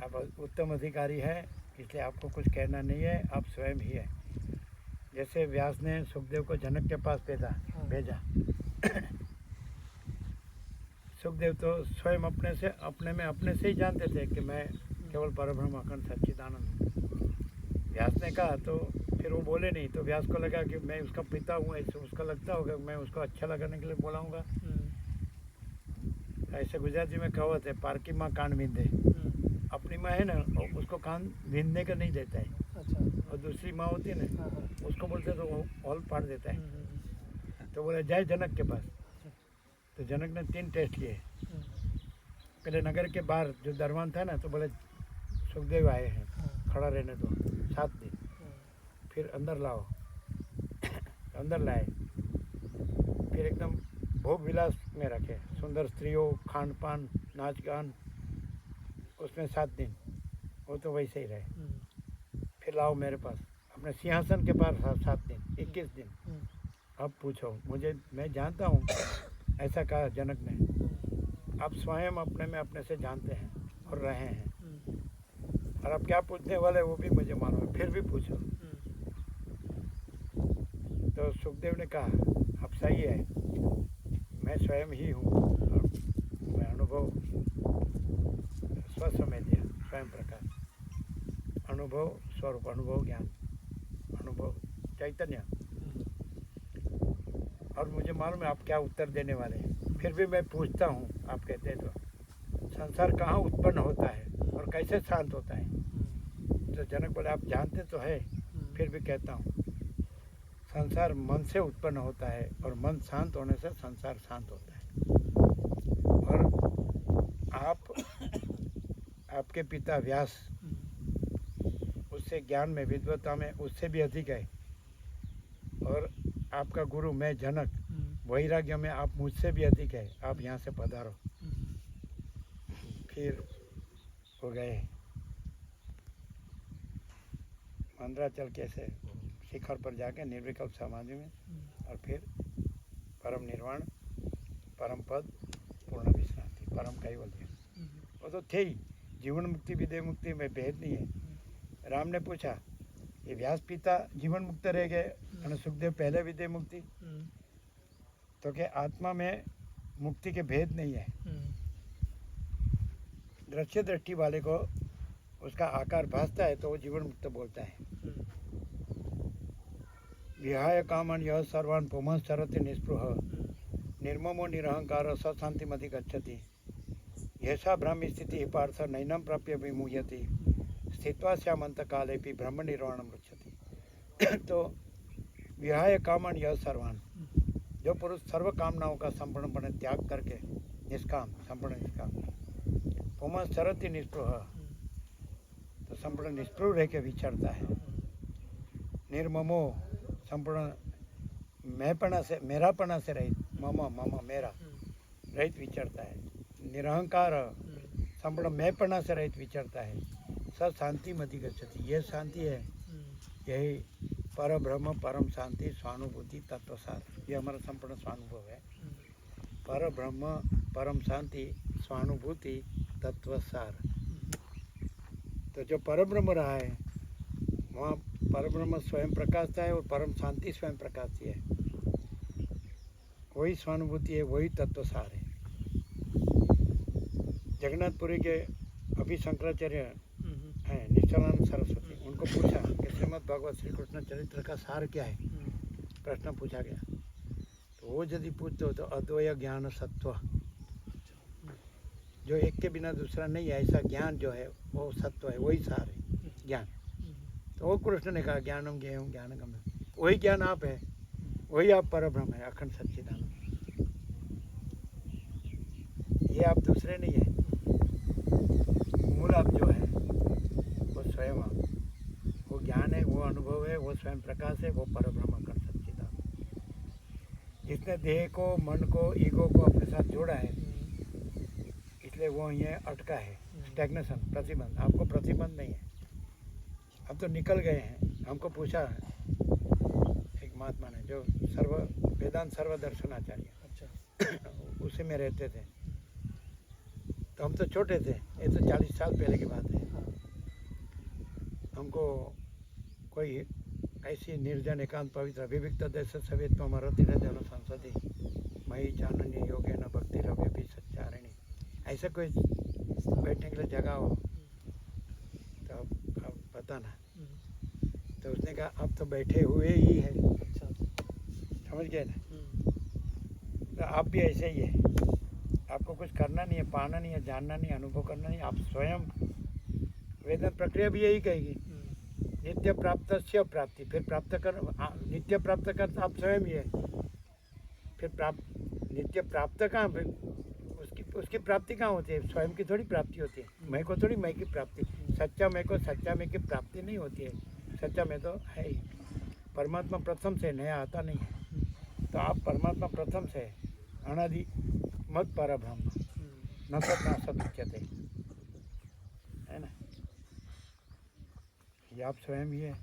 Speaker 2: आप उत्तम अधिकारी है, इसलिए आपको कुछ कहना नहीं है, आप स्वयं ही है। जैसे व्यास ने सुखदेव को जनक के पास भेजा। सुखदेव तो स्वयं अपने से ही जानते थे कि मैं केवल परब्रह्म अखंड सच्चिदानंद हूँ। व्यास ने कहा तो फिर वो बोले नहीं, तो व्यास को लगा कि मैं उसका पिता हूँ, ऐसे उसका लगता होगा मैं उसको अच्छा लगाने के लिए बोलाऊँगा। ऐसे गुजराती में कहावत है, पारकी माँ कान विंधे। अपनी माँ है ना, उसको कान विंधने का नहीं देता है।
Speaker 1: अच्छा।
Speaker 2: और दूसरी माँ होती है ना, उसको बोलते तो वो हॉल फाड़ देता है। तो बोले जाए जनक के पास। तो जनक ने 3 टेस्ट लिए। पहले नगर के बाहर जो दरबान था ना, तो बोले सुखदेव आए हैं, खड़ा रहने दो 7 दिन, फिर अंदर लाओ। अंदर लाए, फिर एकदम भोग विलास में रखे, सुंदर स्त्रियों, खान पान, नाच गान, उसमें 7 दिन वो तो वैसे ही रहे। फिर लाओ मेरे पास, अपने सिंहासन के पास 7 दिन, 21 दिन। अब पूछो मुझे, मैं जानता हूँ, ऐसा कहा जनक ने। आप स्वयं अपने से जानते हैं और रहे हैं। और आप क्या पूछने वाले वो भी मुझे मालूम है, फिर भी पूछो। तो सुखदेव ने कहा अब सही है, मैं स्वयं ही हूँ और मैं अनुभव स्वसमेध्य स्वयं प्रकाश अनुभव स्वरूप अनुभव ज्ञान अनुभव चैतन्य। और मुझे मालूम है आप क्या उत्तर देने वाले हैं, फिर भी मैं पूछता हूँ। आप कहते हैं तो संसार कहाँ उत्पन्न होता है और कैसे शांत होता है? तो जनक बोले आप जानते तो है, फिर भी कहता हूँ संसार मन से उत्पन्न होता है और मन शांत होने से संसार शांत होता है। और आपके पिता व्यास उससे ज्ञान में विद्वता में उससे भी अधिक है, और आपका गुरु मैं जनक वैराग्य में आप मुझसे भी अधिक है। आप यहाँ से पधारो। फिर हो गए मंदराचल के से शिखर पर जाके निर्विकल्प समाधि में, और फिर परम निर्वाण परम पद पूर्ण विश्रांति परम कैवल्य। वो तो थे ही। जीवन मुक्ति विदेह मुक्ति में भेद नहीं है। राम ने पूछा ये व्यास पिता जीवन मुक्त रह गए और सुखदेव पहले विदेह मुक्ति, तो क्या आत्मा में मुक्ति के भेद नहीं है? दृश्य दृष्टि वाले को उसका आकार भासता है तो वो जीवन मुक्त बोलता है। विहाय कामन यह सर्वान पुमः सरति निस्पृह निर्ममो निरहंकार स शांतिमति गच्छति ऐसा ब्रह्म स्थिति पार्थ नैनम प्राप्य विमुह्यति स्थित्वा श्यामंत काले भी ब्रह्म निर्वाणम रुच्छति। तो विहाय कामन यह सर्वान, जो पुरुष सर्व कामनाओं का संपूर्णपणे त्याग करके निष्काम संपूर्ण निष्काम पुमः सरति निस्पृह, तो संपूर्ण निष्पृह रह के विचरता है। निर्ममो संपूर्ण मैंपना से मेरापना से रहित मम मम मेरा रहित विचरता है। निरहंकार संपूर्ण मैंपना से रहित विचरता है। स शांति मति गच्छति, यह शांति है, यही पर ब्रह्म परम शांति स्वानुभूति तत्वसार, ये हमारा संपूर्ण स्वानुभव है। पर ब्रह्म परम शांति स्वानुभूति तत्वसार। तो जो पर ब्रह्म रहा है वहाँ पर ब्रह्म स्वयं प्रकाशता है और परम शांति स्वयं प्रकाशती है। वही स्वानुभूति है, वही तत्वसार है। जगन्नाथपुरी के अभी शंकराचार्य हैं निश्चलानंद सरस्वती, उनको पूछा कि श्रीमद् भगवत श्री कृष्ण चरित्र का सार क्या है, प्रश्न पूछा गया। तो वो यदि पूछते हो तो अद्वय ज्ञान सत्व, जो एक के बिना दूसरा नहीं है ऐसा ज्ञान जो है वो सत्व है, वही सार है ज्ञान। तो वो कृष्ण ने कहा ज्ञानम ज्ञेयम ज्ञानगम्य, वही ज्ञान आप है, वही आप परब्रह्म है अखंड सच्चिदानंद। ये आप दूसरे नहीं है, मूल आप जो है वो स्वयं आप, वो ज्ञान है, वो अनुभव है, वो स्वयं प्रकाश है, वो परब्रह्म अखंड सच्चिदानंद। जिसने देह को मन को ईगो को अपने साथ जोड़ा है इसलिए वो ये अटका है, स्टैग्नेशन प्रतिबंध। आपको प्रतिबंध नहीं है, अब तो निकल गए हैं। हमको पूछा एक महात्मा ने जो वेदांत सर्वदर्शनाचार्य, अच्छा उसी में रहते थे। तो हम तो छोटे थे, ये तो 40 साल पहले की बात है। हमको कोई ऐसी निर्जन एकांत पवित्र विविक्त देश सवेत मरति जन संसदी मई चानन्य योगे न भक्ति रव्य भी सच्चारिणी, ऐसा कोई बैठने के लिए जगह हो तो अब बताना। तो उसने कहा अब तो बैठे हुए ही है, समझ गए ना? तो आप भी ऐसे ही है, आपको कुछ करना नहीं है, पाना नहीं है, जानना नहीं है, अनुभव करना नहीं, आप स्वयं। वेदन प्रक्रिया भी यही कहेगी, नित्य प्राप्त से प्राप्ति, फिर प्राप्त कर नित्य प्राप्त कर आप स्वयं ही है। फिर नित्य प्राप्त कहाँ, उसकी प्राप्ति कहाँ होती है? स्वयं की थोड़ी प्राप्ति होती है, मैं को थोड़ी मैं की प्राप्ति। सच्चा मैं को सच्चा मैं की प्राप्ति नहीं होती है। सच्चा मैं तो है ही, परमात्मा प्रथम से, नया आता नहीं है। तो आप परमात्मा प्रथम से अनादि मत पर ब्रह्म न सत न सत उच्यते, है ना? ये आप स्वयं ही है,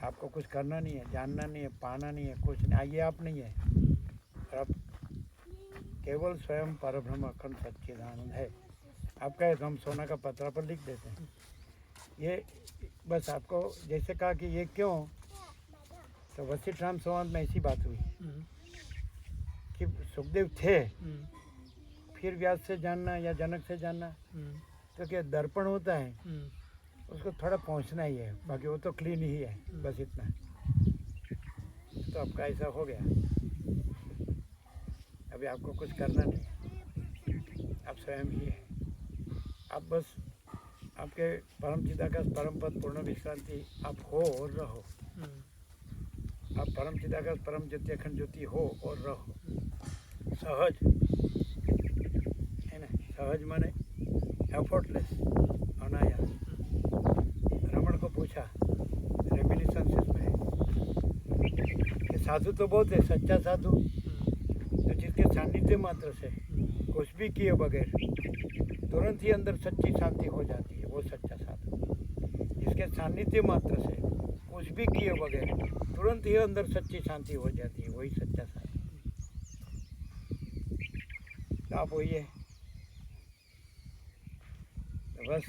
Speaker 2: आपको कुछ करना नहीं है, जानना नहीं है, पाना नहीं है, कुछ नहीं, ये आप नहीं है। और आप केवल स्वयं परब्रह्म अखंड सच्चिदानंद है। आप कहे तो हम सोना का पत्रा पर लिख देते हैं। ये बस आपको जैसे कहा कि ये क्यों, तो वशिष्ठ राम संवाद में ऐसी बात हुई कि सुखदेव थे, फिर व्यास से जानना या जनक से जानना, तो क्या दर्पण होता है, उसको थोड़ा पहुंचना ही है, बाकी वो तो क्लीन ही है, बस इतना। तो आपका ऐसा हो गया, अभी आपको कुछ करना नहीं है, आप स्वयं ही है। आप बस आपके परम चिदाकाश परम पद पूर्ण विश्रांति आप हो और रहो। आप परम चिदाकाश परम ज्योति अखंड ज्योति हो और रहो, सहज है ना। सहज माने एफर्टलेस, अनायास। रमण को पूछा रेमिनिसेंसेस में कि साधु तो बहुत है, सच्चा साधु तो जिसके सानिध्य मात्र से कुछ भी किए बगैर तुरंत ही अंदर सच्ची शांति हो जाती है, वो सच्चा साधु। जिसके सानिध्य मात्र से कुछ भी किए बगैर तुरंत ही अंदर सच्ची शांति हो जाती है, वही सच्चा साधु। तो आप वही है, तो बस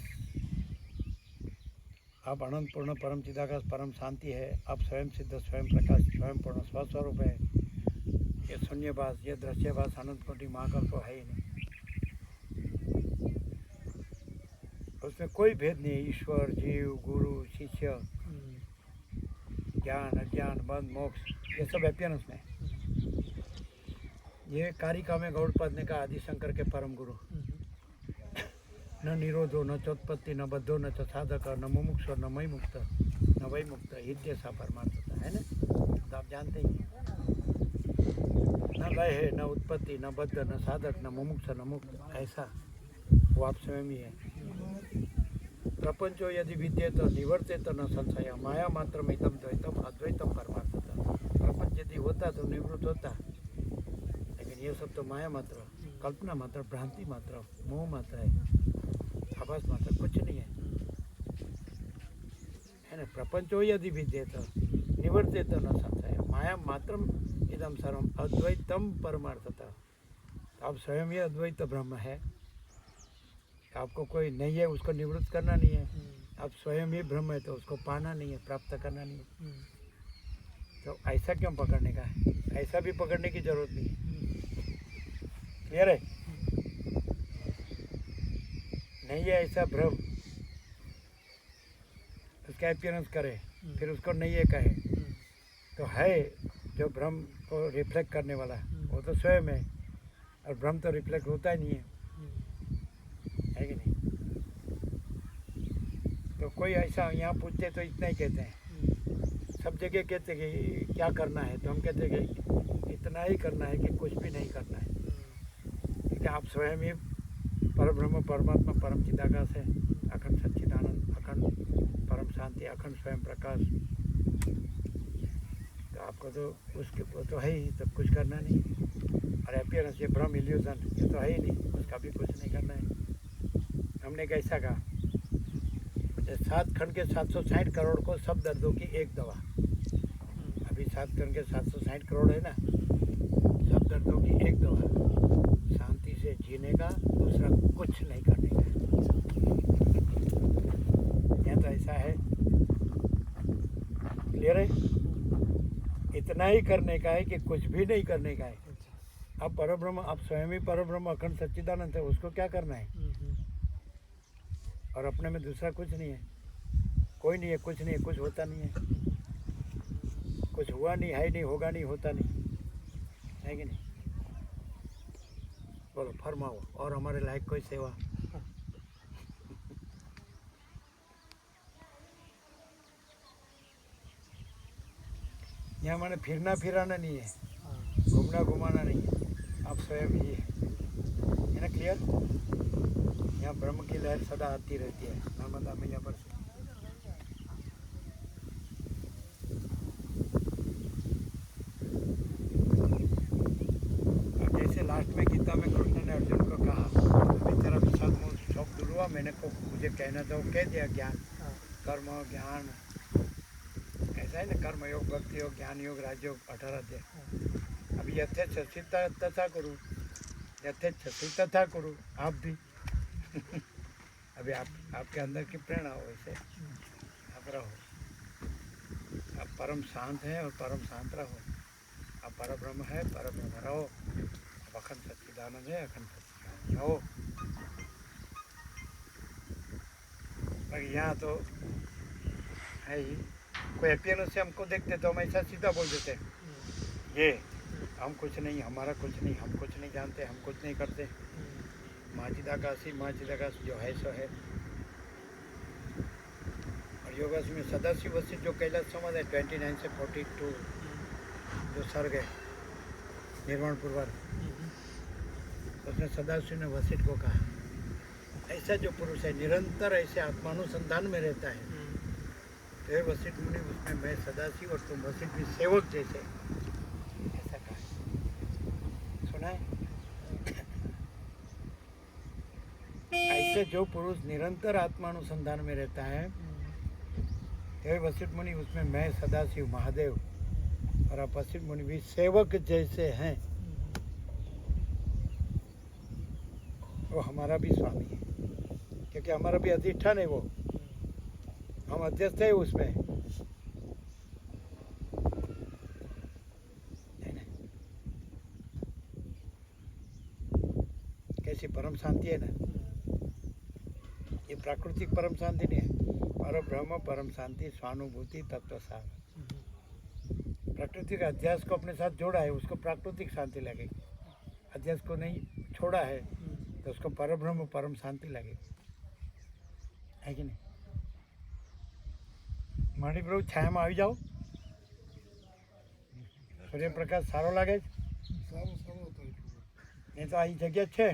Speaker 2: आप अनंत पूर्ण परम चिदाकाश परम शांति है। आप स्वयं सिद्ध, स्वयं प्रकाश, स्वयं पूर्ण स्वस्वरूप है। ये शून्यभास, ये दृश्यभास अनंत कोटि महाकल्प है ही नहीं, उसमें कोई भेद नहीं है। ईश्वर, जीव, गुरु, शिष्य, ज्ञान, अज्ञान, बंध, मोक्ष, ये सब अपियरेंस में। ये कारिका में गौड़पद ने कहा आदि शंकर के परम गुरु, न निरोधो न चोत्पत्ति न बद्धो न च साधक न मुमुक्ष न मई मुक्त न वही मुक्त हिद्य सा परमार्थता है ना। तो आप जानते ही हैं, न लय है, न उत्पत्ति, न बद्ध, न साधक, न मुमुक्ष, न मुक्त, ऐसा वो आप स्वयं ही है। प्रपंचो यदि विद्येत निवर्तेत न संशय माया मात्र में इदम द्वैतम अद्वैतम परमार्थता। प्रपंच यदि होता तो निवृत्त होता, लेकिन ये सब तो माया मात्र, कल्पना मात्र, भ्रांति मात्र, मोह मात्र है, आभास मात्र, कुछ नहीं है ना। प्रपंचो यदि विद्येत निवर्तेत न संशय माया मात्रम इदम सर्वम अद्वैतम परमार्थता। आप स्वयं ही अद्वैत ब्रह्म है, आपको कोई नहीं है उसको निवृत्त करना नहीं है। आप स्वयं ही ब्रह्म है तो उसको पाना नहीं है, प्राप्त करना नहीं है। तो ऐसा क्यों पकड़ने का है, ऐसा भी पकड़ने की जरूरत नहीं है। क्लियर है, नहीं है ऐसा भ्रम, उसका अपीयरेंस करे फिर उसको नहीं है कहे, तो है जो भ्रम को रिफ्लेक्ट करने वाला वो तो स्वयं है, और भ्रम तो रिफ्लेक्ट होता ही नहीं है कि नहीं। तो कोई ऐसा यहाँ पूछते तो इतना ही कहते हैं, सब जगह कहते कि क्या करना है, तो हम कहते कि इतना ही करना है कि कुछ भी नहीं करना है, क्योंकि आप स्वयं ही परब्रह्म परमात्मा परम चिदाकाश है, अखंड सच्चिदानंद, अखंड परम शांति, अखंड स्वयं प्रकाश। तो आपको तो उसके वो तो है ही, तो कुछ करना नहीं। और अपीयरेंस ये भ्रम इल्यूजन ये तो है ही नहीं, उसका भी कुछ नहीं करना है। हमने कैसा कहा, 7 खंड के 760 करोड़ को सब दर्दों की एक दवा। अभी 7 खंड के 760 करोड़ है ना, सब दर्दों की एक दवा, शांति से जीने का, दूसरा कुछ नहीं करने का। यहाँ तो ऐसा है, क्लियर है, इतना ही करने का है कि कुछ भी नहीं करने का है। आप परब्रह्म, आप स्वयं ही परब्रह्म अखंड सच्चिदानंद है, उसको क्या करना है। और अपने में दूसरा कुछ नहीं है, कोई नहीं है, कुछ नहीं है, कुछ होता नहीं है, कुछ हुआ नहीं है, नहीं होगा नहीं, होता नहीं है कि नहीं। बोलो फरमाओ, और हमारे लायक कोई सेवा। यहाँ मैंने फिरना फिराना नहीं है, घूमना घुमाना नहीं है, आप स्वयं ही है ना। क्लियर, यहाँ ब्रह्म की लहर सदा आती रहती है, नर्मदा मैया पर से। अब जैसे लास्ट में गीता में कृष्ण ने अर्जुन को कहा, अभी तेरा विषाद मोह शौक दूर हुआ, मैंने को मुझे कहना था वो कह दिया, ज्ञान कर्म ज्ञान ऐसा है ना, कर्म योग भक्ति योग ज्ञान योग राजयोग 18 अध्याय। अभी यथेच्छ तथा करूँ, यथेच्छ तथा करूँ, आप भी अभी आपके अंदर की प्रेरणा हो, वैसे आप रहो। आप परम शांत हैं और परम शांत रहो, आप परब्रह्म है, परब्रह्म रहो। अखंड सच्चिदानंद है, अखंड सच्चिदानंद हो। बाकी यहाँ तो है ही, कोई हैप्पीनेस से हमको देखते तो हम ऐसा सीधा बोल देते ये हम कुछ नहीं, हमारा कुछ नहीं, हम कुछ नहीं जानते, हम कुछ नहीं करते। माचिदाकाशी जो है सो है। और योगासी में सदाशिव वशिष्ठ जो कैलाश समाधि है 29 से 42 जो सर्ग है निर्वाण पूर्वार्ध, उसने सदाशिव ने वशिष्ठ को कहा ऐसा जो पुरुष है निरंतर ऐसे आत्मानुसंधान में रहता है तो हे वशिष्ठ मुनि उसमें मैं सदाशिव और तुम वशिष्ठ भी सेवक जैसे, ऐसा कहा। सुना है? ऐसे जो पुरुष निरंतर आत्मानुसंधान में रहता है हे वशिष्ठ मुनि उसमें मैं सदाशिव महादेव और आप वशिष्ठ मुनि भी सेवक जैसे हैं। वो हमारा भी स्वामी है क्योंकि हमारा भी अधिष्ठान है, वो हम अध्यस्त है उसमें। कैसी परम शांति है ना, ये प्राकृतिक परम शांति नहीं है, पर ब्रह्म परम शांति स्वानुभूति तत्व सार। प्रकृति के अध्यास को अपने साथ जोड़ा है उसको प्राकृतिक शांति लगेगी, अध्यास को नहीं छोड़ा है तो उसको परब्रह्म परम शांति लगेगी, है कि नहीं? माणी प्रभु छायाમાં આવી જાઓ, સૂર્યપ્રકાશ સારો લાગે છે? નહીં તો આ જગ્યા છે